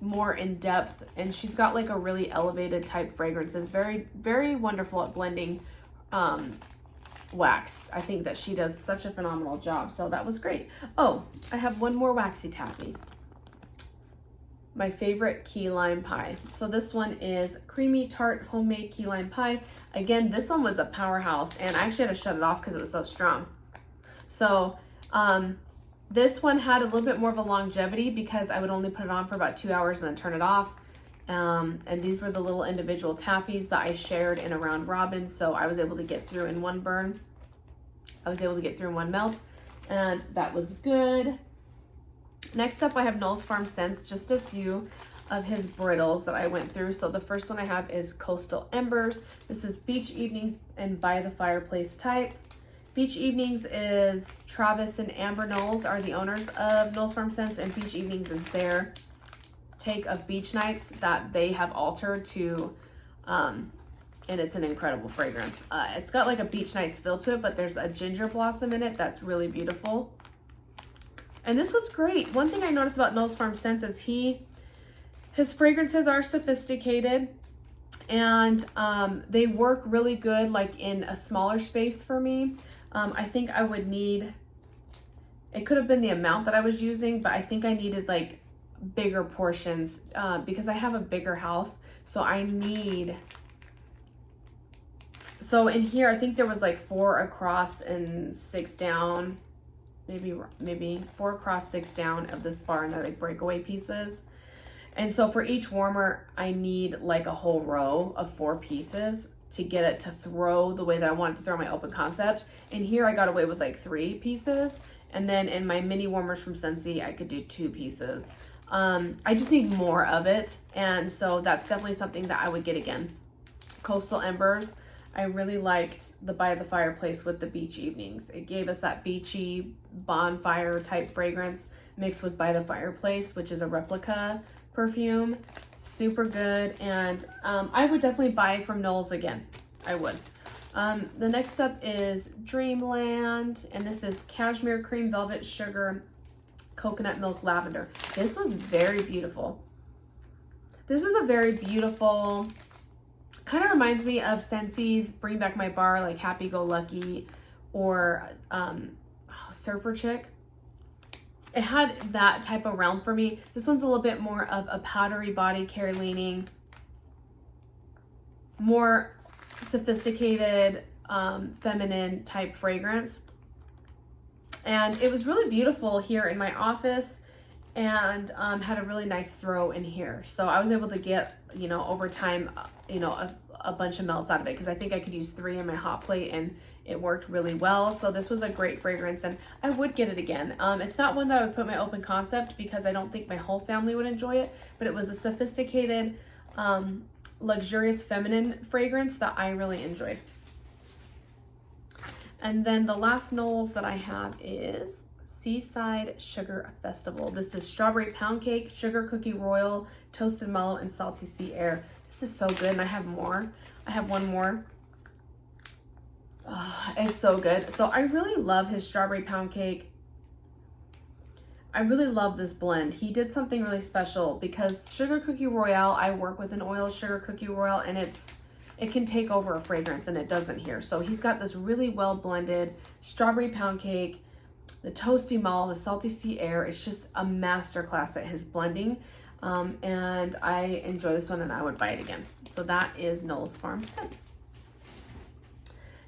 more in depth, and she's got like a really elevated type fragrances. Very, very wonderful at blending wax. I think that she does such a phenomenal job. So that was great. Oh, I have one more waxy taffy. My favorite key lime pie. So this one is creamy tart homemade key lime pie. Again, this one was a powerhouse, and I actually had to shut it off because it was so strong. So this one had a little bit more of a longevity because I would only put it on for about 2 hours and then turn it off. And these were the little individual taffies that I shared in a round robin, so I was able to get through in one burn. I was able to get through in one melt, and that was good. Next up, I have Knowles Farm Scents, just a few of his brittles that I went through. So the first one I have is Coastal Embers. This is Beach Evenings and By the Fireplace type. Beach Evenings is Travis and Amber Knowles are the owners of Knowles Farm Scents, and Beach Evenings is their take of beach nights that they have altered to, and it's an incredible fragrance. It's got like a beach nights feel to it, but there's a ginger blossom in it that's really beautiful. And this was great. One thing I noticed about Knowles Farm Scents is his fragrances are sophisticated, and they work really good like in a smaller space for me. I think I would need, it could have been the amount that I was using, but I think I needed like bigger portions because I have a bigger house. So so in here, I think there was like 4 across and 6 down. maybe 4 across, 6 down of this bar, and they're like breakaway pieces. And so for each warmer, I need like a whole row of 4 pieces to get it to throw the way that I want it to throw my open concept. And here I got away with like 3 pieces. And then in my mini warmers from Scentsy, I could do 2 pieces. I just need more of it. And so that's definitely something that I would get again. Coastal Embers. I really liked the By the Fireplace with the Beach Evenings. It gave us that beachy bonfire type fragrance mixed with By the Fireplace, which is a replica perfume. Super good. And I would definitely buy from Knowles again. I would. The next up is Dreamland, and this is Cashmere Cream Velvet Sugar Coconut Milk Lavender. This was very beautiful. This is a very beautiful, kind of reminds me of Scentsy's Bring Back My Bar, like Happy Go Lucky, or Surfer Chick. It had that type of realm for me. This one's a little bit more of a powdery body care leaning, more sophisticated, feminine type fragrance. And it was really beautiful here in my office, and had a really nice throw in here. So I was able to get, you know, over time, you know, a bunch of melts out of it, because I think I could use 3 in my hot plate and it worked really well. So this was a great fragrance, and I would get it again. It's not one that I would put in my open concept because I don't think my whole family would enjoy it, but it was a sophisticated, luxurious feminine fragrance that I really enjoyed. And then the last Knowles that I have is Seaside Sugar Festival. This is Strawberry Pound Cake, Sugar Cookie Royal, Toasted Mallow, and Salty Sea Air. This is so good, and I have more. I have one more. Oh, it's so good. So I really love his Strawberry Pound Cake. I really love this blend. He did something really special because Sugar Cookie Royale, I work with an oil Sugar Cookie Royale, and it can take over a fragrance, and it doesn't here. So he's got this really well blended Strawberry Pound Cake, the Toasty Mallow, the Salty Sea Air. It's just a masterclass at his blending. And I enjoy this one, and I would buy it again. So that is Knowles Farm Scents.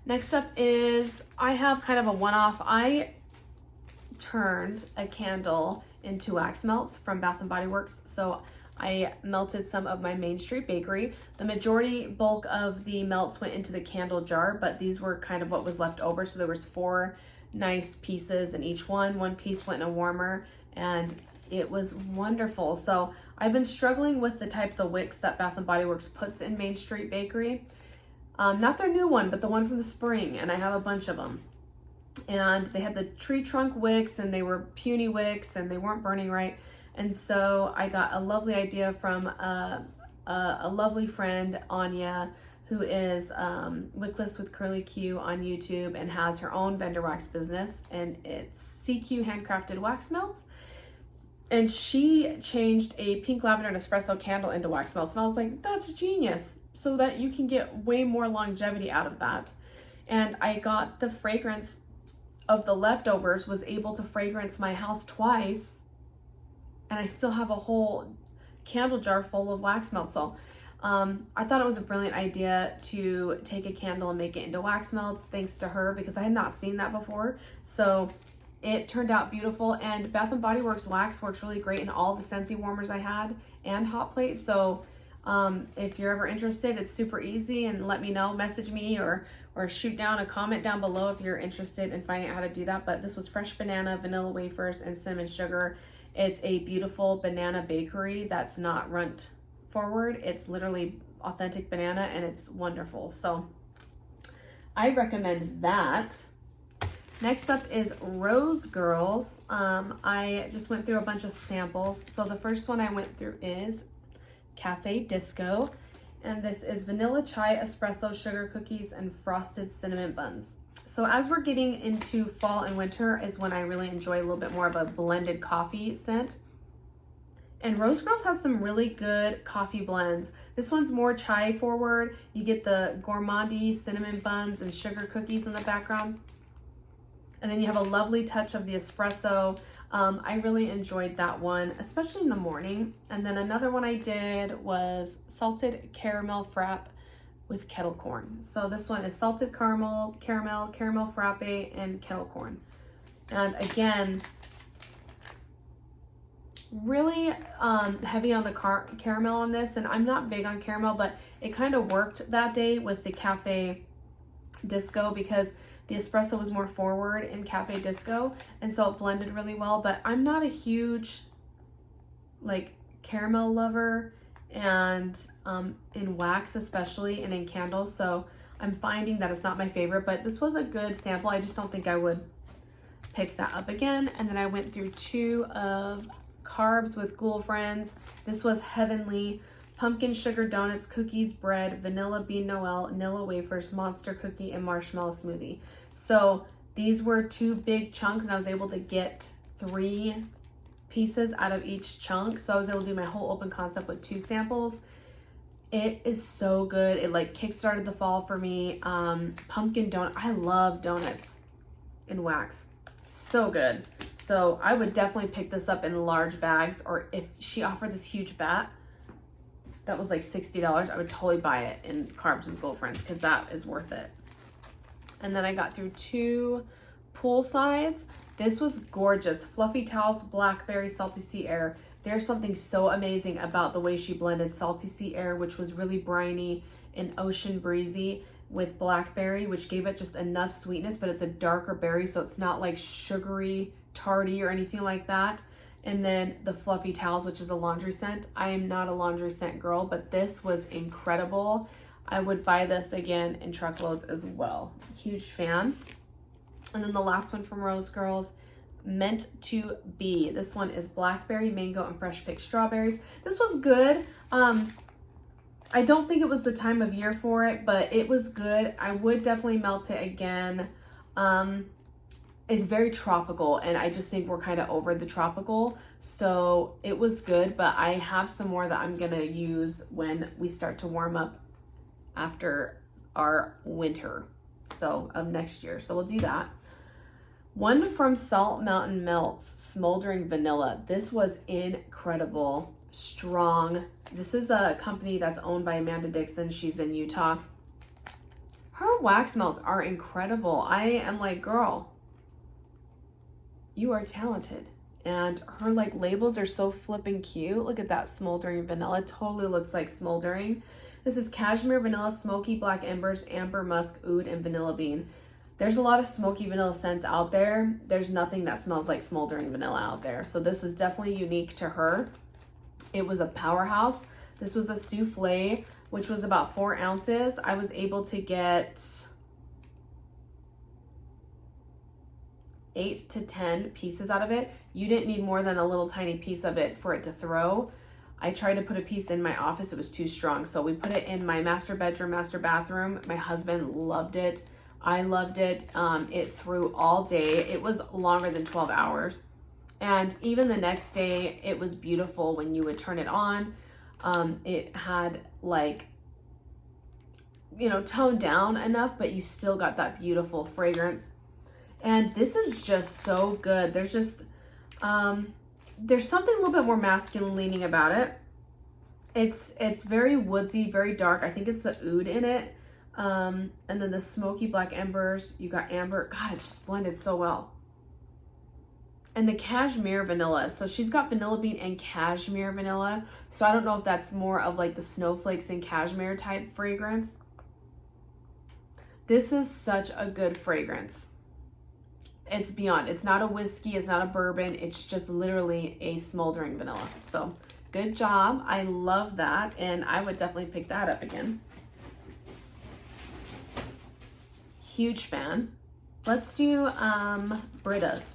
Next up is, I have kind of a one-off. I turned a candle into wax melts from Bath & Body Works. So I melted some of my Main Street Bakery. The majority bulk of the melts went into the candle jar, but these were kind of what was left over. So there was 4 nice pieces in each one. One piece went in a warmer, and it was wonderful. So I've been struggling with the types of wicks that Bath & Body Works puts in Main Street Bakery. Not their new one, but the one from the spring, and I have a bunch of them. And they had the tree trunk wicks, and they were puny wicks, and they weren't burning right. And so I got a lovely idea from a lovely friend, Anya, who is Wickless with Curly Q on YouTube and has her own vendor wax business, and it's CQ Handcrafted Wax Melts. And she changed a pink lavender and espresso candle into wax melts, and I was like, that's genius, so that you can get way more longevity out of that. And I got the fragrance of the leftovers, was able to fragrance my house twice, and I still have a whole candle jar full of wax melts. So I thought it was a brilliant idea to take a candle and make it into wax melts, thanks to her, because I had not seen that before. So it turned out beautiful, and Bath & Body Works wax works really great in all the Scentsy warmers I had and hot plate. So if you're ever interested, it's super easy, and let me know, message me or shoot down a comment down below if you're interested in finding out how to do that. But this was fresh banana, vanilla wafers, and cinnamon sugar. It's a beautiful banana bakery that's not runt forward. It's literally authentic banana, and it's wonderful. So I recommend that. Next up is Rose Girls. I just went through a bunch of samples. So the first one I went through is Cafe Disco, and this is vanilla chai, espresso, sugar cookies, and frosted cinnamon buns. So as we're getting into fall and winter is when I really enjoy a little bit more of a blended coffee scent. And Rose Girls has some really good coffee blends. This one's more chai forward. You get the gourmandy cinnamon buns and sugar cookies in the background. And then you have a lovely touch of the espresso. I really enjoyed that one, especially in the morning. And then another one I did was salted caramel frappe with kettle corn. So this one is salted caramel frappe, and kettle corn. And again, really heavy on the caramel on this, and I'm not big on caramel, but it kind of worked that day with the Cafe Disco because the espresso was more forward in Cafe Disco, and so it blended really well. But I'm not a huge like caramel lover, and in wax especially, and in candles, so I'm finding that it's not my favorite, but this was a good sample. I just don't think I would pick that up again. And then I went through 2 of Carbs with Ghoul Friends. This was Heavenly, pumpkin sugar donuts, cookies, bread, vanilla bean noel, vanilla wafers, monster cookie, and marshmallow smoothie. So these were 2 big chunks, and I was able to get 3 pieces out of each chunk. So I was able to do my whole open concept with 2 samples. It is so good. It like kickstarted the fall for me. Pumpkin donut. I love donuts in wax. So good. So I would definitely pick this up in large bags, or if she offered this huge bat that was like $60, I would totally buy it in Carbs with Ghoul Friends because that is worth it. And then I got through 2 poolsides. This was gorgeous. Fluffy Towels, Blackberry, Salty Sea Air. There's something so amazing about the way she blended Salty Sea Air, which was really briny and ocean breezy, with Blackberry, which gave it just enough sweetness, but it's a darker berry, so it's not like sugary, tarty, or anything like that. And then the Fluffy Towels, which is a laundry scent. I am not a laundry scent girl, but this was incredible. I would buy this again in truckloads as well. Huge fan. And then the last one from Rose Girls, Meant to Be. This one is blackberry, mango, and fresh picked strawberries. This was good. I don't think it was the time of year for it, but it was good. I would definitely melt it again. It's very tropical, and I just think we're kind of over the tropical. So it was good, but I have some more that I'm gonna use when we start to warm up after our winter, so of next year. So we'll do that. One from Salt Mountain Melts, Smoldering Vanilla. This was incredible, strong. This is a company that's owned by Amanda Dixon. She's in Utah. Her wax melts are incredible. I am like, girl, you are talented. And her like labels are so flippin' cute. Look at that smoldering vanilla. It totally looks like smoldering. This is cashmere, vanilla, smoky black embers, amber, musk, oud, and vanilla bean. There's a lot of smoky vanilla scents out there. There's nothing that smells like smoldering vanilla out there. So this is definitely unique to her. It was a powerhouse. This was a souffle, which was about 4 ounces. I was able to get 8 to 10 pieces out of it. You didn't need more than a little tiny piece of it for it to throw. I tried to put a piece in my office. It was too strong. So we put it in my master bedroom, master bathroom. My husband loved it. I loved it. It threw all day. It was longer than 12 hours. And even the next day, it was beautiful when you would turn it on. It had like, you know, toned down enough, but you still got that beautiful fragrance. And this is just so good. There's just, there's something a little bit more masculine leaning about it. It's very woodsy, very dark. I think it's the oud in it. And then the smoky black embers, you got amber. God, it just blended so well. And the cashmere vanilla. So she's got vanilla bean and cashmere vanilla. So I don't know if that's more of like the snowflakes and cashmere type fragrance. This is such a good fragrance. It's beyond. It's not a whiskey. It's not a bourbon. It's just literally a smoldering vanilla. So good job. I love that. And I would definitely pick that up again. Huge fan. Let's do Brita's.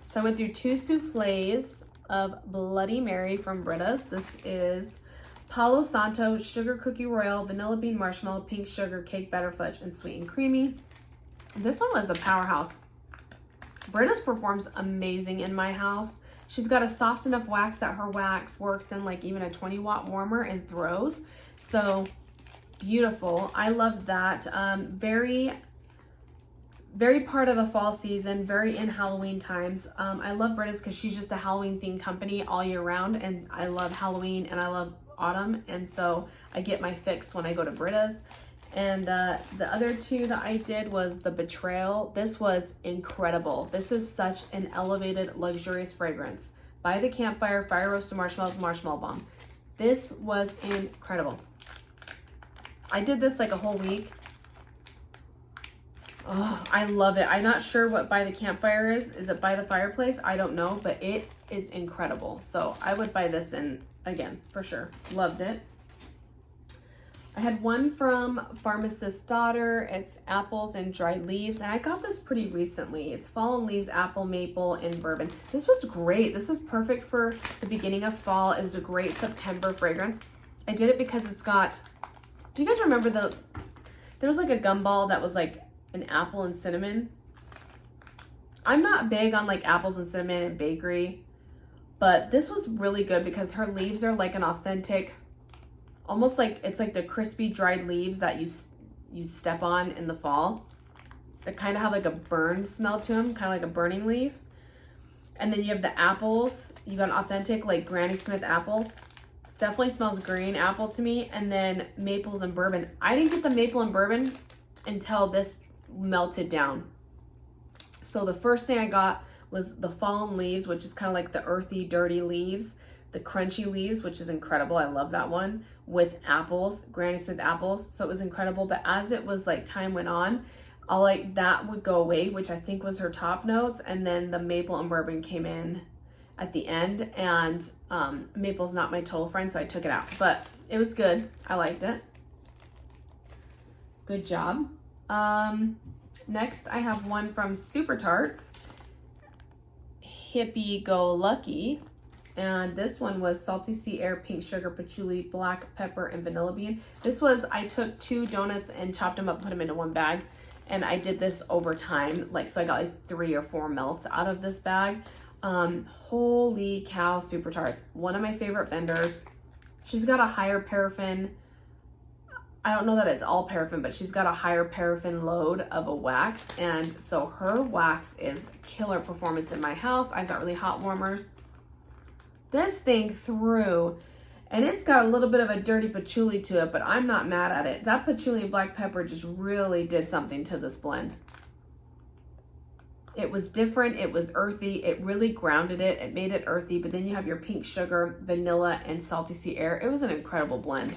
So I went through 2 souffles of Bloody Mary from Brita's. This is Palo Santo, Sugar Cookie Royale, Vanilla Bean Marshmallow, Pink Sugar, Cake Batter Fudge, and Sweet and Creamy. This one was a powerhouse. Brita's performs amazing in my house. She's got a soft enough wax that her wax works in like even a 20-watt warmer and throws. So beautiful. I love that. Very part of a fall season, very in Halloween times. I love Brita's because she's just a Halloween themed company all year round, and I love Halloween and I love autumn, and so I get my fix when I go to Brita's. And the other two that I did was the Betrayal. This was incredible. This is such an elevated, luxurious fragrance. By the Campfire, Fire Roasted Marshmallows, Marshmallow Bomb. This was incredible. I did this like a whole week. Oh, I love it. I'm not sure what By the Campfire is. Is it By the Fireplace? I don't know, but it is incredible. So I would buy this in again, for sure. Loved it. I had one from Pharmacist's Daughter. It's apples and dried leaves. And I got this pretty recently. It's fallen leaves, apple, maple, and bourbon. This was great. This is perfect for the beginning of fall. It was a great September fragrance. I did it because it's got, do you guys remember there was like a gumball that was like an apple and cinnamon? I'm not big on like apples and cinnamon and bakery, but this was really good because her leaves are like an authentic, almost like it's like the crispy dried leaves that you step on in the fall. They kind of have like a burn smell to them, kind of like a burning leaf. And then you have the apples. You got an authentic like Granny Smith apple. It definitely smells green apple to me. And then maples and bourbon. I didn't get the maple and bourbon until this melted down. So the first thing I got was the fallen leaves, which is kind of like the earthy, dirty leaves. The crunchy leaves, which is incredible. I love that one, with apples, Granny Smith apples. So it was incredible. But as it was like time went on, all like that would go away, which I think was her top notes. And then the maple and bourbon came in at the end. And maple's not my total friend, so I took it out. But it was good. I liked it. Good job. Next, I have one from Super Tarts, Hippie Go Lucky. And this one was Salty Sea Air, Pink Sugar, Patchouli, Black Pepper, and Vanilla Bean. This was, I took 2 donuts and chopped them up, put them into one bag. And I did this over time. Like, so I got like 3 or 4 melts out of this bag. Holy cow, Super Tarts. One of my favorite vendors. She's got a higher paraffin. I don't know that it's all paraffin, but she's got a higher paraffin load of a wax. And so her wax is killer performance in my house. I've got really hot warmers. This thing through, and it's got a little bit of a dirty patchouli to it, but I'm not mad at it. That patchouli and black pepper just really did something to this blend. It was different. It was earthy. It really grounded it. It made it earthy, but then you have your pink sugar, vanilla, and salty sea air. It was an incredible blend.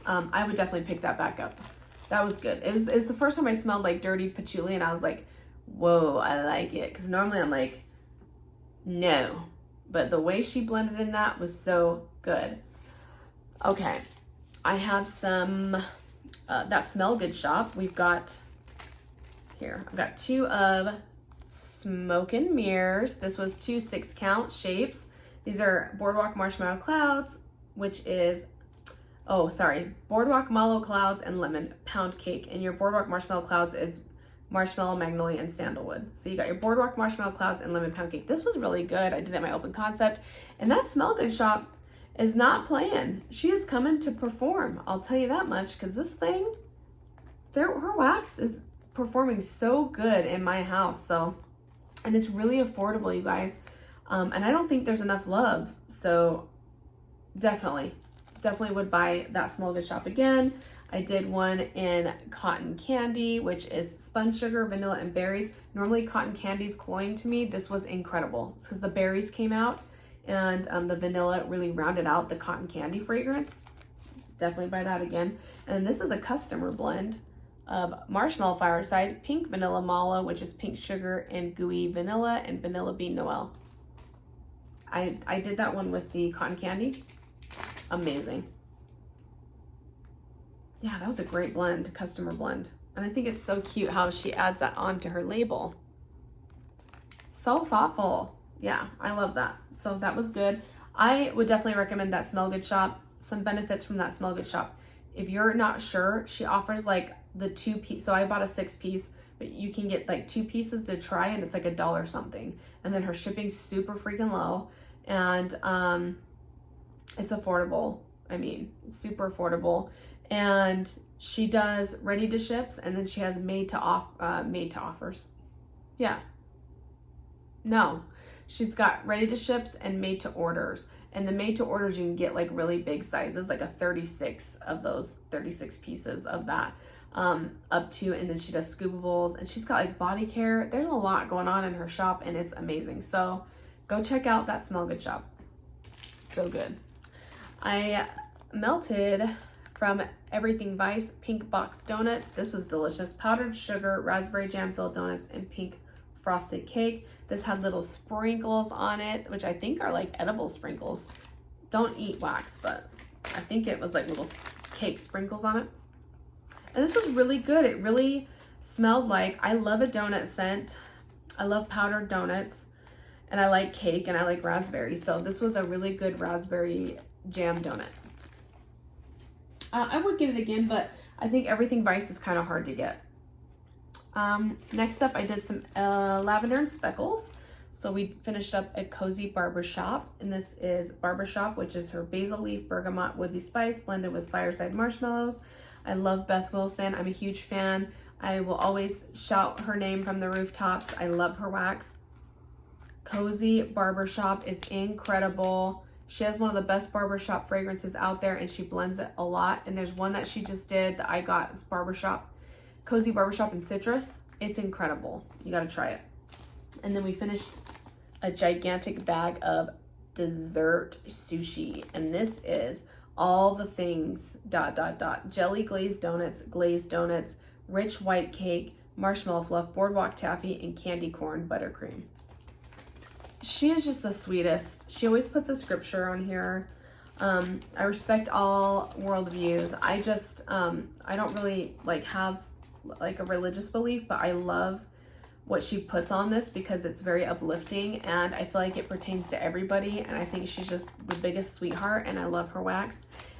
I would definitely pick that back up. That was good. It's the first time I smelled like dirty patchouli, and I was like, whoa, I like it. Because normally I'm like, no. But the way she blended in that was so good. Okay, I have some, that Smell Good shop. We've got, here, I've got 2 of Smoke and Mirrors. This was 2 6-count shapes. These are Boardwalk Marshmallow Clouds, which is, Boardwalk Mallow Clouds and Lemon Pound Cake. And your Boardwalk Marshmallow Clouds is Marshmallow, Magnolia, and Sandalwood. So you got your Boardwalk Marshmallow Clouds and Lemon Pound Cake. This was really good. I did it at my open concept. And that Smell Good shop is not playing. She is coming to perform. I'll tell you that much, because this thing, her wax is performing so good in my house. So, and it's really affordable, you guys. And I don't think there's enough love. So definitely would buy that Smell Good shop again. I did one in Cotton Candy, which is sponge sugar, vanilla, and berries. Normally cotton candy is cloying to me. This was incredible. It's because the berries came out and the vanilla really rounded out the cotton candy fragrance. Definitely buy that again. And this is a customer blend of Marshmallow Fireside, Pink Vanilla Mala, which is pink sugar and gooey vanilla, and Vanilla Bean Noel. I did that one with the cotton candy. Amazing. Yeah, that was a great blend, customer blend. And I think it's so cute how she adds that onto her label. So thoughtful. Yeah, I love that. So that was good. I would definitely recommend that Smell Good shop. Some benefits from that Smell Good shop. If you're not sure, she offers like the 2-piece. So I bought a 6-piece, but you can get like 2 pieces to try, and it's like $1 something. And then her shipping's super freaking low. And it's affordable. I mean, it's super affordable. And she does ready to ships, and then she has made to offers. Yeah. No, she's got ready to ships and made to orders. And the made to orders, you can get like really big sizes, like a 36 of those 36 pieces of that, up to, and then she does scoopables, and she's got like body care. There's a lot going on in her shop, and it's amazing. So go check out that Smell Good shop. So good. I melted from Everything Vice pink box donuts. This was delicious. Powdered sugar, raspberry jam filled donuts, and pink frosted cake. This had little sprinkles on it, which I think are like edible sprinkles. Don't eat wax, but I think it was like little cake sprinkles on it. And this was really good. It really smelled like, I love a donut scent. I love powdered donuts, and I like cake, and I like raspberry. So this was a really good raspberry jam donut. I would get it again, but I think Everything Vice is kind of hard to get. Next up, I did some lavender and speckles. So we finished up a Cozy Barbershop, and this is Barbershop, which is her basil leaf, bergamot, woodsy spice blended with fireside marshmallows. I love Beth Wilson. I'm a huge fan. I will always shout her name from the rooftops. I love her wax. Cozy Barbershop is incredible. She has one of the best barbershop fragrances out there, and she blends it a lot. And there's one that she just did that I got, it's Cozy Barbershop in Citrus. It's incredible. You got to try it. And then we finished a gigantic bag of dessert sushi. And this is all the things, ... Jelly glazed donuts, rich white cake, marshmallow fluff, boardwalk taffy, and candy corn buttercream. She is just the sweetest. She always puts a scripture on here. I respect all worldviews. I just, I don't really like have like a religious belief, but I love what she puts on this because it's very uplifting, and I feel like it pertains to everybody. And I think she's just the biggest sweetheart, and I love her wax.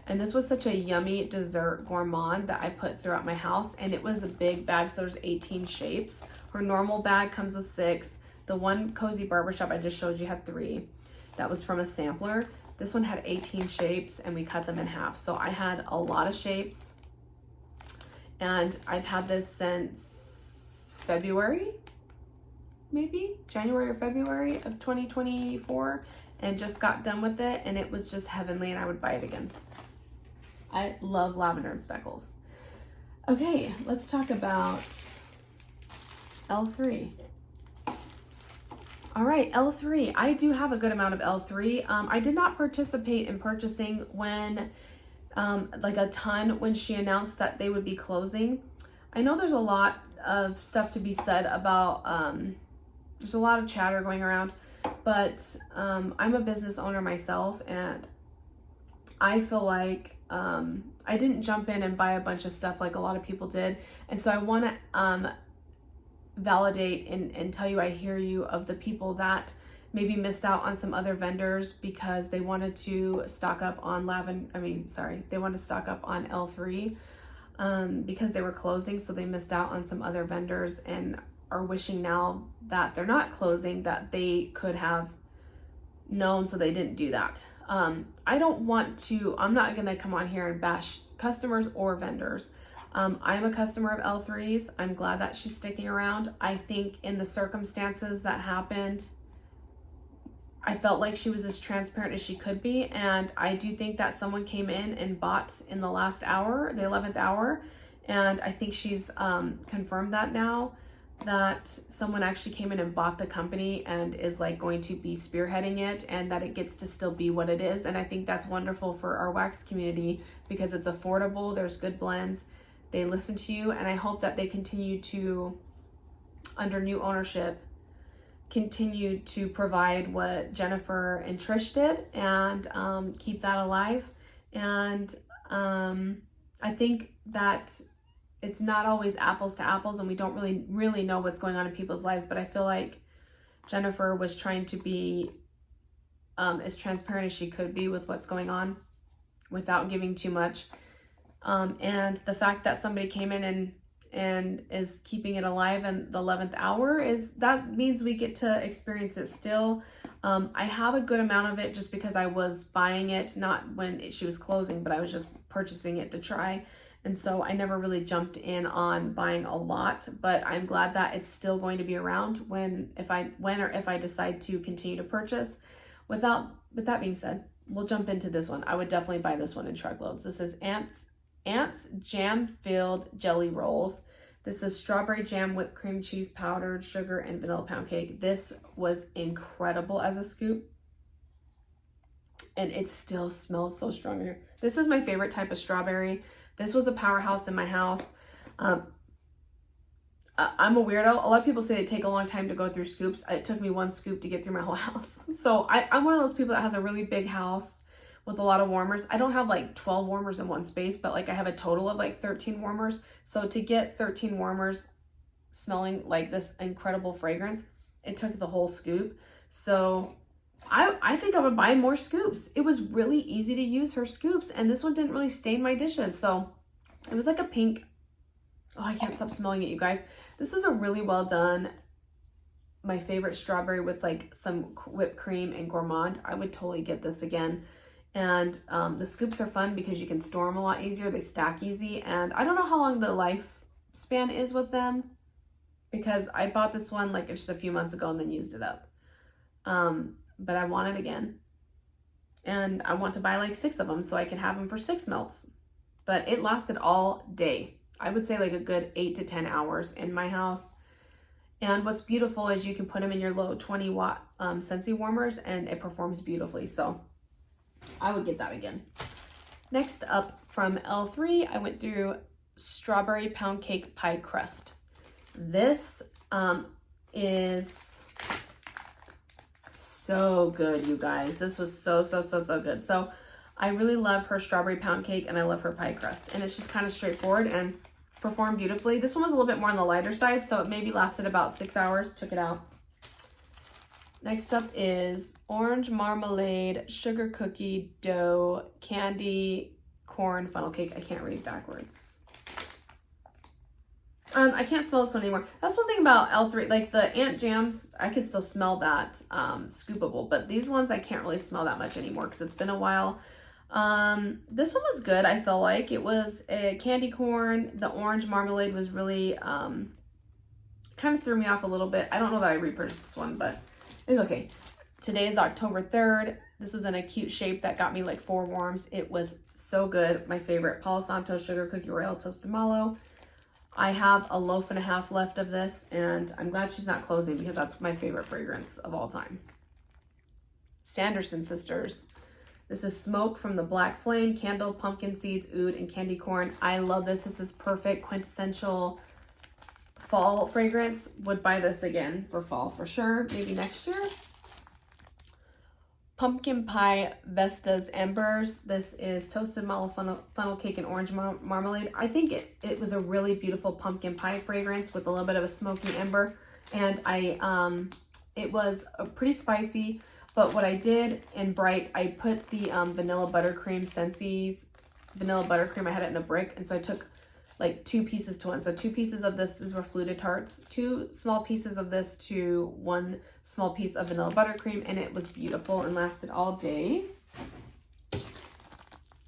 And this was such a yummy dessert gourmand that I put throughout my house, and it was a big bag, so there's 18 shapes. Her normal bag comes with 6. The one Cozy Barbershop I just showed you had 3. That was from a sampler. This one had 18 shapes, and we cut them in half. So I had a lot of shapes, and I've had this since February, maybe January or February of 2024, and just got done with it, and it was just heavenly, and I would buy it again. I love lavender and speckles. Okay, let's talk about L3. All right, L3. I do have a good amount of L3. I did not participate in purchasing when, like a ton, when she announced that they would be closing. I know there's a lot of stuff to be said about, there's a lot of chatter going around, but I'm a business owner myself, and I feel like I didn't jump in and buy a bunch of stuff like a lot of people did. And so I want to validate and tell you I hear you of the people that maybe missed out on some other vendors because they wanted to stock up on they wanted to stock up on L3 because they were closing, so they missed out on some other vendors and are wishing now that they're not closing that they could have known, so they didn't do that. I don't want to, I'm not gonna come on here and bash customers or vendors. I'm a customer of L3's. I'm glad that she's sticking around. I think in the circumstances that happened, I felt like she was as transparent as she could be. And I do think that someone came in and bought in the last hour, the 11th hour. And I think she's confirmed that now, that someone actually came in and bought the company and is like going to be spearheading it, and that it gets to still be what it is. And I think that's wonderful for our wax community because it's affordable. There's good blends. They listen to you, and I hope that they continue to, under new ownership, continue to provide what Jennifer and Trish did and keep that alive. And I think that it's not always apples to apples, and we don't really know what's going on in people's lives, but I feel like Jennifer was trying to be as transparent as she could be with what's going on without giving too much. And the fact that somebody came in and is keeping it alive in the 11th hour that means we get to experience it still. I have a good amount of it just because I was buying it, not when she was closing, but I was just purchasing it to try. And so I never really jumped in on buying a lot, but I'm glad that it's still going to be around when or if I decide to continue to purchase. With that being said, we'll jump into this one. I would definitely buy this one in truckloads. This is Ants Jam-Filled Jelly Rolls. This is strawberry jam, whipped cream, cheese, powdered sugar, and vanilla pound cake. This was incredible as a scoop. And it still smells so strong here. This is my favorite type of strawberry. This was a powerhouse in my house. I'm a weirdo. A lot of people say they take a long time to go through scoops. It took me one scoop to get through my whole house. So I'm one of those people that has a really big house with a lot of warmers. I don't have like 12 warmers in one space, but like I have a total of like 13 warmers. So to get 13 warmers smelling like this incredible fragrance, it took the whole scoop. So I think I would buy more scoops. It was really easy to use her scoops, and this one didn't really stain my dishes. So it was like a pink. Oh, I can't stop smelling it, you guys. This is a really well done, my favorite strawberry with like some whipped cream and gourmand. I would totally get this again. And the scoops are fun because you can store them a lot easier. They stack easy. And I don't know how long the lifespan is with them, because I bought this one like just a few months ago and then used it up. But I want it again. And I want to buy like 6 of them so I can have them for 6 melts. But it lasted all day. I would say like a good 8 to 10 hours in my house. And what's beautiful is you can put them in your low 20 watt Scentsy warmers and it performs beautifully. So I would get that again. Next up from L3, I went through strawberry pound cake pie crust. This is so good, you guys. This was so good. So I really love her strawberry pound cake and I love her pie crust. And it's just kind of straightforward and performed beautifully. This one was a little bit more on the lighter side, so it maybe lasted about 6 hours. Took it out. Next up is orange marmalade, sugar cookie dough, candy corn funnel cake. I can't read backwards. I can't smell this one anymore. That's one thing about L3, like the Ant Jams, I can still smell that scoopable, but these ones I can't really smell that much anymore because it's been a while. This one was good. I felt like it was a candy corn. The orange marmalade was really kind of threw me off a little bit. I don't know that I repurchased this one, but it's okay. Today is October 3rd. This was in a cute shape that got me like 4 warms. It was so good. My favorite, Palo Santo Sugar Cookie Royal Toasted Mallow. I have a loaf and a half left of this, and I'm glad she's not closing because that's my favorite fragrance of all time. Sanderson Sisters. This is Smoke from the Black Flame, Candle, Pumpkin Seeds, Oud, and Candy Corn. I love this. This is perfect, quintessential fall fragrance. Would buy this again for fall for sure. Maybe next year. Pumpkin Pie Vesta's Embers. This is Toasted Mallow funnel cake and orange marmalade. I think it was a really beautiful pumpkin pie fragrance with a little bit of a smoky ember. And it was pretty spicy. But what I did in Bright, I put the vanilla buttercream Scentsy's vanilla buttercream. I had it in a brick. And so I took like 2 pieces to 1. So 2 pieces of this, these were fluted tarts, 2 small pieces of this to 1 small piece of vanilla buttercream, and it was beautiful and lasted all day.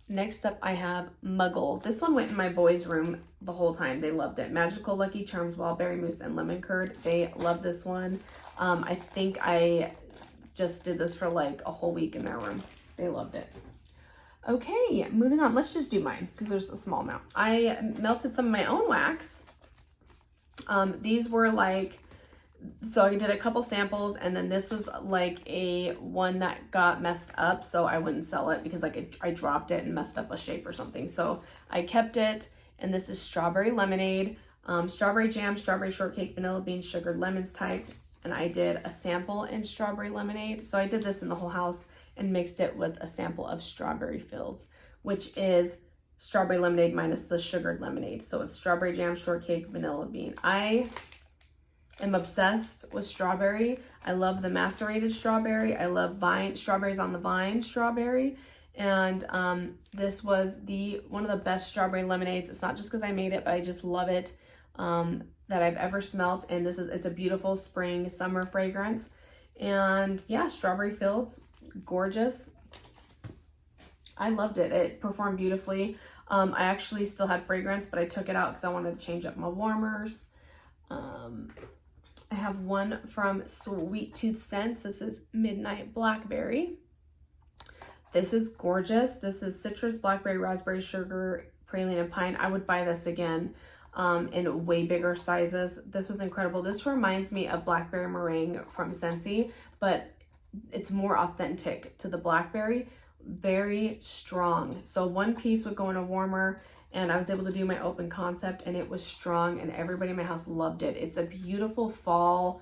Next up, I have Muggle. This one went in my boys' room the whole time. They loved it. Magical Lucky Charms, Wild Berry Mousse, and Lemon Curd. They love this one. I think I just did this for like a whole week in their room. They loved it. Okay, moving on. Let's just do mine because there's a small amount. I melted some of my own wax. These were like, so I did a couple samples, and then this was like a one that got messed up, so I wouldn't sell it because like I dropped it and messed up a shape or something. So I kept it, and this is Strawberry Lemonade, strawberry jam, strawberry shortcake, vanilla bean, sugared lemons type, and I did a sample in strawberry lemonade. So I did this in the whole house and mixed it with a sample of strawberry fields, which is strawberry lemonade minus the sugared lemonade. So it's strawberry jam, shortcake, vanilla bean. I am obsessed with strawberry. I love the macerated strawberry. I love strawberries on the vine strawberry. And this was one of the best strawberry lemonades. It's not just because I made it, but I just love it that I've ever smelt. And it's a beautiful spring, summer fragrance. And yeah, strawberry fields. Gorgeous. I loved it. It performed beautifully. I actually still had fragrance, but I took it out because I wanted to change up my warmers. I have one from Sweet Tooth Scents. This is Midnight Blackberry. This is gorgeous. This is citrus, blackberry, raspberry, sugar, praline, and pine. I would buy this again in way bigger sizes. This was incredible. This reminds me of blackberry meringue from Scentsy, but it's more authentic to the blackberry. Very strong. So one piece would go in a warmer, and I was able to do my open concept, and it was strong, and everybody in my house loved it. It's a beautiful fall,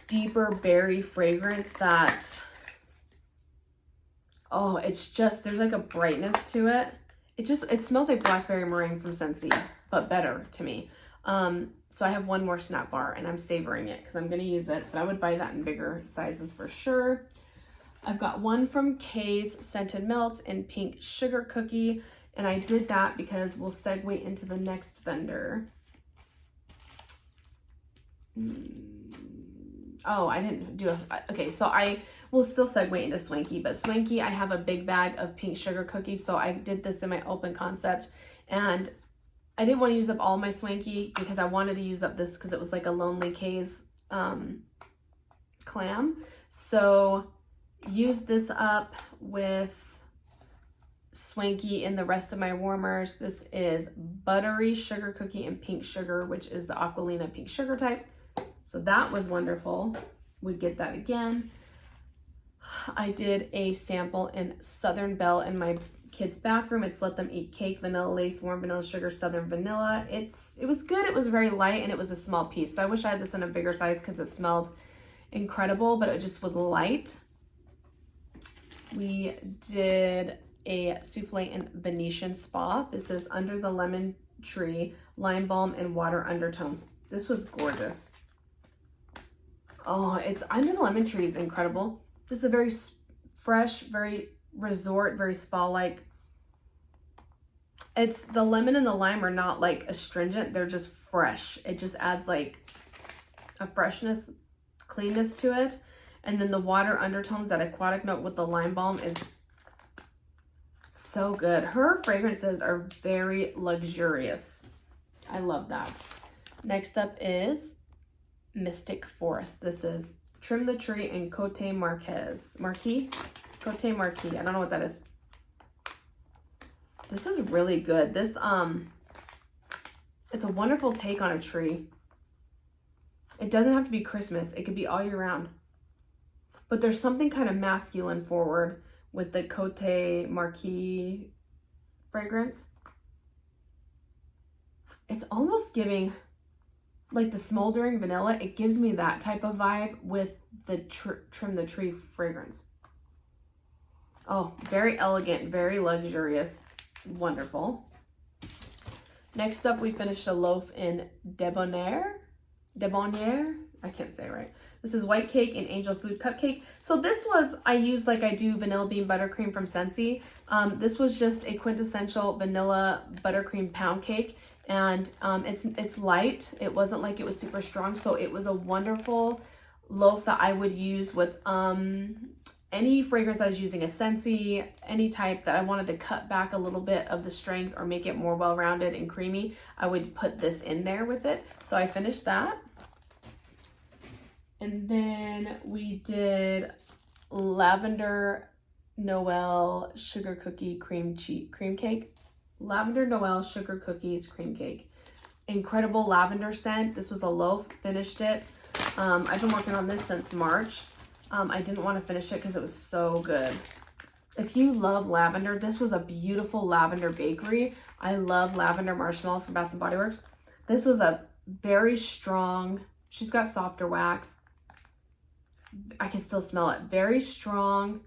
deeper berry fragrance that, oh, it's just, there's like a brightness to it. It smells like blackberry meringue from Scentsy, but better to me. So I have one more snap bar, and I'm savoring it because I'm going to use it, but I would buy that in bigger sizes for sure. I've got one from Kay's Scented Melts in pink sugar cookie, and I did that because we'll segue into the next vendor. Oh, I didn't do okay, so I will still segue into Swanky, but Swanky, I have a big bag of pink sugar cookies, so I did this in my open concept, and I didn't want to use up all my Swanky because I wanted to use up this because it was like a Lonely Kay's clam. So use this up with Swanky in the rest of my warmers. This is buttery sugar cookie and pink sugar, which is the Aquilina pink sugar type. So that was wonderful. We'd get that again. I did a sample in Southern Belle in my kids' bathroom. It's Let Them Eat Cake, Vanilla Lace, Warm Vanilla Sugar, Southern Vanilla. It was good. It was very light, and it was a small piece. So I wish I had this in a bigger size because it smelled incredible, but it just was light. We did a souffle in Venetian Spa. This is Under the Lemon Tree, Lime Balm, and Water Undertones. This was gorgeous. Oh, it's Under the Lemon Tree is incredible. This is a very fresh, very resort, very spa-like. It's the lemon and the lime are not like astringent. They're just fresh. It just adds like a freshness, cleanness to it. And then the water undertones, that aquatic note with the lime balm is so good. Her fragrances are very luxurious. I love that. Next up is Mystic Forest. This is Trim the Tree and Cote Marquis. Cote Marquis. I don't know what that is. This is really good. This, it's a wonderful take on a tree. It doesn't have to be Christmas. It could be all year round. But there's something kind of masculine forward with the Cote Marquis fragrance. It's almost giving like the smoldering vanilla. It gives me that type of vibe with the Trim the Tree fragrance. Oh, very elegant, very luxurious, wonderful. Next up, we finished a loaf in Debonair. I can't say it right. This is White Cake and Angel Food Cupcake. So this was, I used like I do Vanilla Bean Buttercream from Scentsy. This was just a quintessential vanilla buttercream pound cake. And it's light. It wasn't like it was super strong. So it was a wonderful loaf that I would use with any fragrance I was using, a Scentsy, any type that I wanted to cut back a little bit of the strength or make it more well-rounded and creamy. I would put this in there with it. So I finished that. And then we did Lavender Noel Sugar Cookie Cream Cake. Lavender Noel Sugar Cookies Cream Cake. Incredible lavender scent. This was a loaf. Finished it. I've been working on this since March. I didn't want to finish it because it was so good. If you love lavender, this was a beautiful lavender bakery. I love lavender marshmallow from Bath & Body Works. This was a very strong, she's got softer wax. I can still smell it. Very strong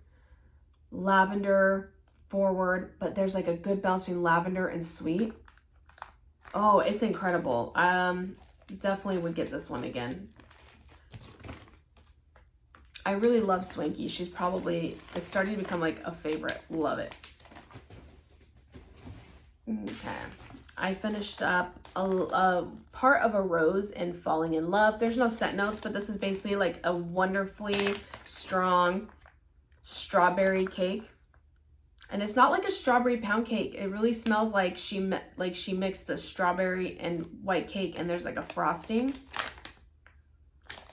lavender forward, but there's like a good balance between lavender and sweet. Oh, it's incredible. Definitely would get this one again. I really love Swanky. She's probably, it's starting to become like a favorite. Love it. Okay. I finished up a part of a rose in Falling in Love. There's no scent notes, but this is basically like a wonderfully strong strawberry cake. And it's not like a strawberry pound cake. It really smells like she mixed the strawberry and white cake, and there's like a frosting.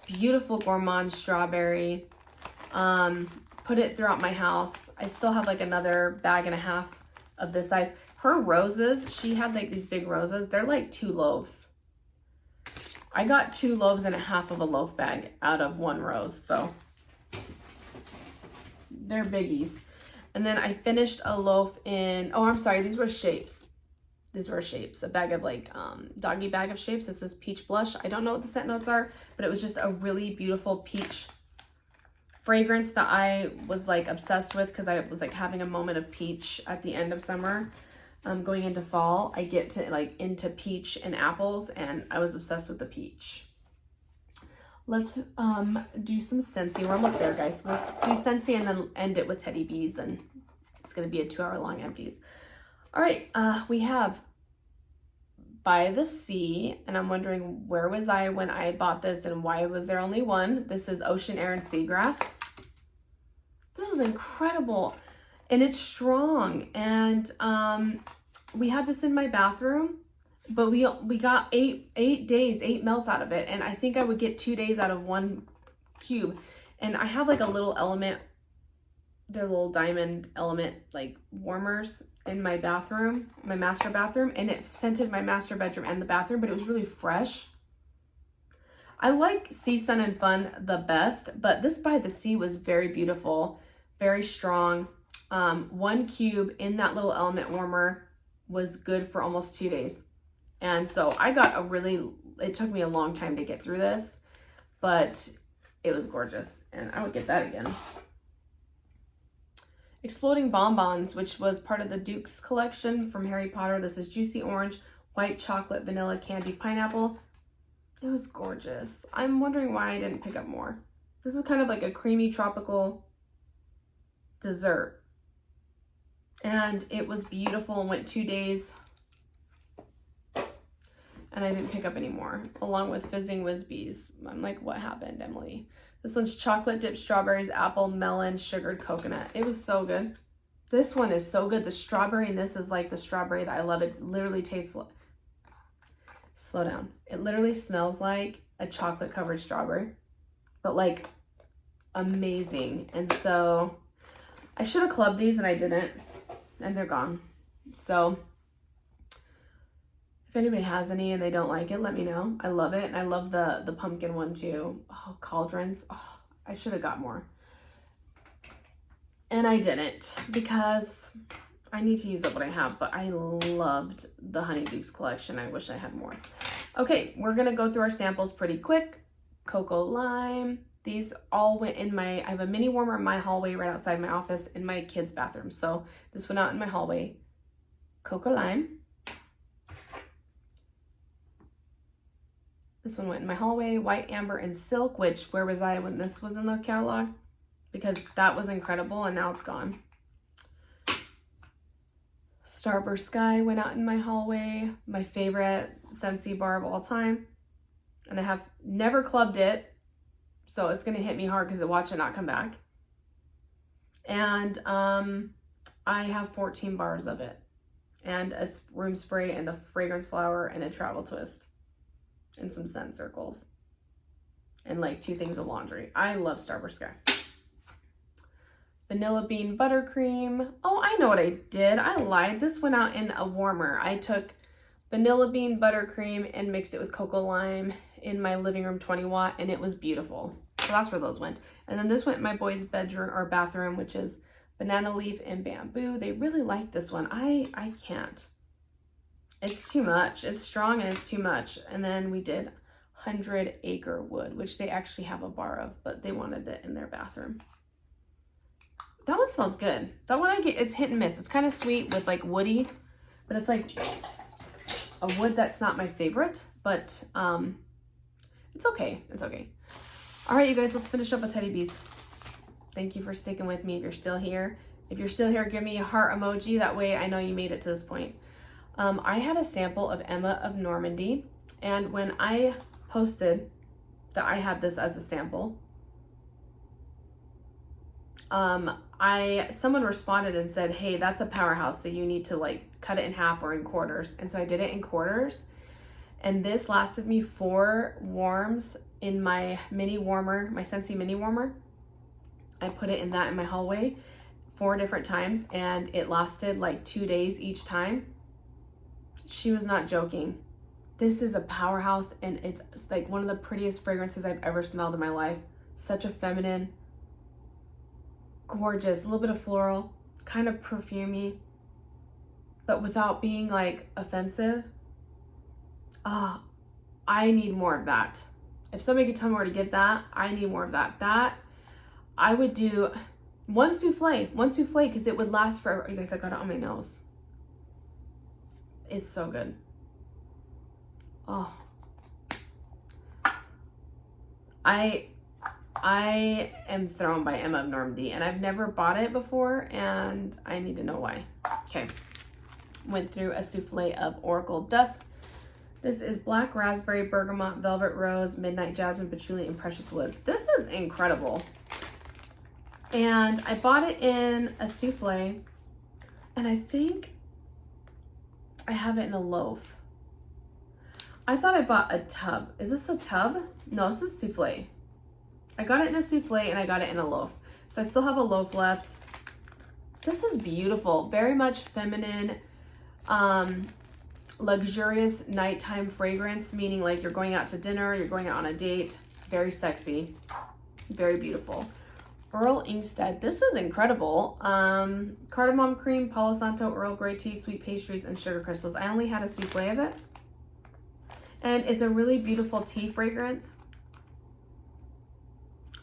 Beautiful gourmand strawberry. Put put it throughout my house. I still have like another bag and a half of this size. Her roses, she had like these big roses. They're like 2 loaves. I got 2 loaves and a half of a loaf bag out of 1 rose. So they're biggies. And then I finished a loaf in, oh, I'm sorry. These were shapes. These were shapes. A bag of like, doggy bag of shapes. This is peach blush. I don't know what the scent notes are, but it was just a really beautiful peach fragrance that I was like obsessed with because I was like having a moment of peach at the end of summer. Going into fall, I get to like into peach and apples, and I was obsessed with the peach. Let's do some Scentsy. We're almost there, guys. We'll do Scentsy and then end it with Teddy Bees, and it's going to be a 2-hour-long Empties. All right, we have By the Sea, and I'm wondering where was I when I bought this and why was there only one? This is Ocean Air and Seagrass. This is incredible, and it's strong, and we had this in my bathroom. But we got 8 days, 8 melts out of it. And I think I would get 2 days out of 1 cube. And I have like a little element, they're little diamond element like warmers in my bathroom, my master bathroom. And it scented my master bedroom and the bathroom, but it was really fresh. I like Sea, Sun, and Fun the best, but this By the Sea was very beautiful, very strong. 1 cube in that little element warmer was good for almost 2 days. And so I got it took me a long time to get through this, but it was gorgeous. And I would get that again. Exploding Bonbons, which was part of the Duke's collection from Harry Potter. This is Juicy Orange, White Chocolate, Vanilla, Candy, Pineapple. It was gorgeous. I'm wondering why I didn't pick up more. This is kind of like a creamy tropical dessert. And it was beautiful and went 2 days. And I didn't pick up any more, along with Fizzing Whiz-Bees. I'm like, what happened, Emily? This one's chocolate dipped strawberries, apple, melon, sugared coconut. It was so good. This one is so good. The strawberry in this is like the strawberry that I love. It literally tastes like, slow down. It literally smells like a chocolate covered strawberry, but like amazing. And so I should have clubbed these and I didn't, and they're gone. So if anybody has any and they don't like it, let me know. I love it. And I love the pumpkin one too. Oh, cauldrons. Oh, I should have got more. And I didn't because I need to use up what I have, but I loved the Honeydukes collection. I wish I had more. Okay, we're going to go through our samples pretty quick. Cocoa Lime. These all went in I have a mini warmer in my hallway right outside my office in my kids' bathroom. So this went out in my hallway. Cocoa Lime. This one went in my hallway. White Amber and Silk, which, where was I when this was in the catalog? Because that was incredible and now it's gone. Starburst Sky went out in my hallway. My favorite Scentsy bar of all time. And I have never clubbed it. So it's going to hit me hard because watch it not come back. And I have 14 bars of it. And a room spray and a fragrance flower and a travel twist. And some scent circles. And like 2 things of laundry. I love Starburst Sky. Vanilla Bean Buttercream. Oh, I know what I did. I lied. This went out in a warmer. I took Vanilla Bean Buttercream and mixed it with Cocoa Lime in my living room 20 watt, and it was beautiful. So that's where those went. And then this went in my boys' bedroom or bathroom, which is Banana Leaf and Bamboo. They really like this one. I can't. It's too much. It's strong and it's too much. And then we did 100 Acre Wood, which they actually have a bar of, but they wanted it in their bathroom. That one smells good. That one it's hit and miss. It's kind of sweet with like woody, but it's like a wood that's not my favorite, but it's okay. It's okay. All right, you guys, let's finish up with Teddy Bees. Thank you for sticking with me if you're still here. If you're still here, give me a heart emoji. That way I know you made it to this point. I had a sample of Emma of Normandy, and when I posted that I had this as a sample, someone responded and said, hey, that's a powerhouse, so you need to like cut it in half or in quarters. And so I did it in quarters, and this lasted me 4 warms in my mini warmer, my Scentsy mini warmer. I put it in my hallway 4 different times, and it lasted like 2 days each time. She was not joking. This is a powerhouse, and it's like one of the prettiest fragrances I've ever smelled in my life. Such a feminine, gorgeous, a little bit of floral, kind of perfumey, but without being like offensive. I need more of that. If somebody could tell me where to get that, I need more of that. That, I would do one souffle, because it would last forever. You guys, I got it on my nose. It's so good. Oh. I am thrown by Emma of Normandy, and I've never bought it before, and I need to know why. Okay. Went through a souffle of Oracle of Dusk. This is black raspberry, bergamot, velvet rose, midnight jasmine, patchouli, and precious woods. This is incredible. And I bought it in a souffle, and I think I have it in a loaf. I thought I bought a tub. Is this a tub? No, this is souffle. I got it in a souffle, and I got it in a loaf. So I still have a loaf left. This is beautiful. Very much feminine, luxurious nighttime fragrance, meaning like you're going out to dinner, you're going out on a date. Very sexy, very beautiful. Earl Inkstead, this is incredible. Cardamom cream, Palo Santo, Earl Grey tea, sweet pastries, and sugar crystals. I only had a souffle of it, and it's a really beautiful tea fragrance.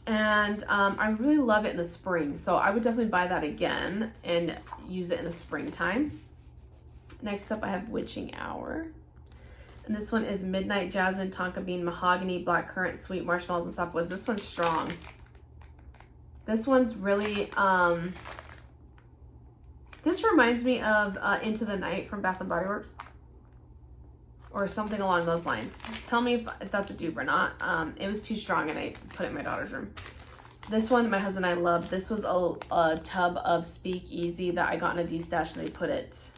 And I really love it in the spring, so I would definitely buy that again and use it in the springtime. Next up, I have Witching Hour. And this one is Midnight Jasmine, Tonka Bean, Mahogany, Blackcurrant, Sweet Marshmallows, and Softwoods. This one's strong. This one's really, this reminds me of Into the Night from Bath & Body Works. Or something along those lines. Tell me if that's a dupe or not. It was too strong, and I put it in my daughter's room. This one, my husband and I loved. This was a tub of Speak Easy that I got in a D-stash, and they put it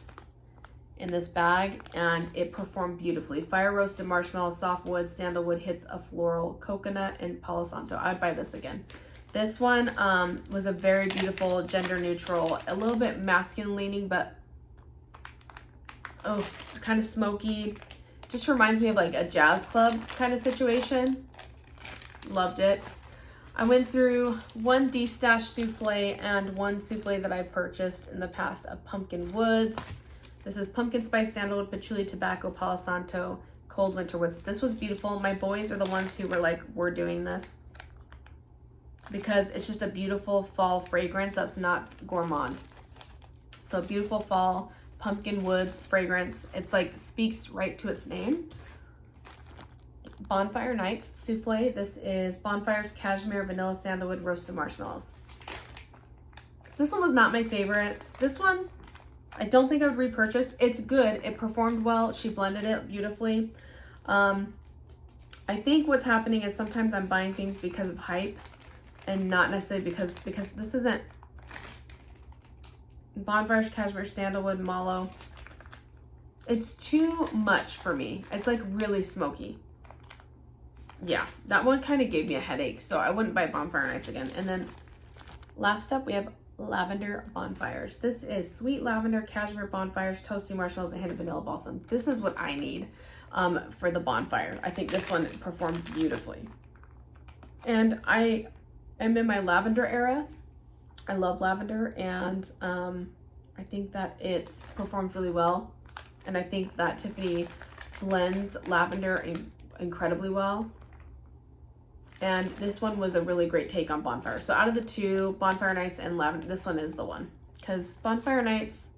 in this bag, and it performed beautifully. Fire roasted marshmallow, softwood, sandalwood, hits of floral, coconut, and Palo Santo. I'd buy this again. This one was a very beautiful, gender neutral, a little bit masculine leaning, but oh, kind of smoky. Just reminds me of like a jazz club kind of situation. Loved it. I went through one D-stash souffle and one souffle that I purchased in the past of Pumpkin Woods. This is pumpkin spice, sandalwood, patchouli, tobacco, Palo Santo, cold winter woods. This was beautiful. My boys are the ones who were like, we're doing this, because it's just a beautiful fall fragrance that's not gourmand. So beautiful fall pumpkin woods fragrance. It's like speaks right to its name. Bonfire Nights souffle. This is bonfires, cashmere, vanilla, sandalwood, roasted marshmallows. This one was not my favorite. This one I don't think I would repurchase. It's good. It performed well. She blended it beautifully. I think what's happening is sometimes I'm buying things because of hype and not necessarily because this isn't bonfires, cashmere, sandalwood, mallow. It's too much for me. It's like really smoky. Yeah, that one kind of gave me a headache, so I wouldn't buy Bonfire Nights again. And then last up, we have Lavender Bonfires. This is sweet lavender, cashmere bonfires, toasty marshmallows, and hint of vanilla balsam. This is what I need for the bonfire. I think this one performed beautifully. And I am in my lavender era. I love lavender, and I think that it's performed really well. And I think that Tiffany blends lavender incredibly well. And this one was a really great take on Bonfire. So out of the two, Bonfire Nights and Lavender, this one is the one. Because Bonfire Nights,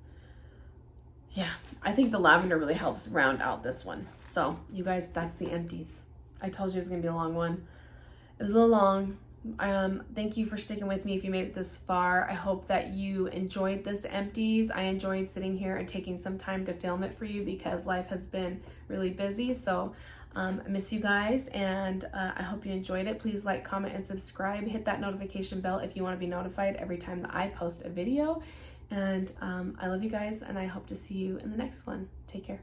yeah, I think the lavender really helps round out this one. So you guys, that's the Empties. I told you it was going to be a long one. It was a little long. Thank you for sticking with me if you made it this far. I hope that you enjoyed this Empties. I enjoyed sitting here and taking some time to film it for you because life has been really busy. So I miss you guys, and I hope you enjoyed it. Please like, comment, and subscribe. Hit that notification bell if you want to be notified every time that I post a video. And I love you guys, and I hope to see you in the next one. Take care.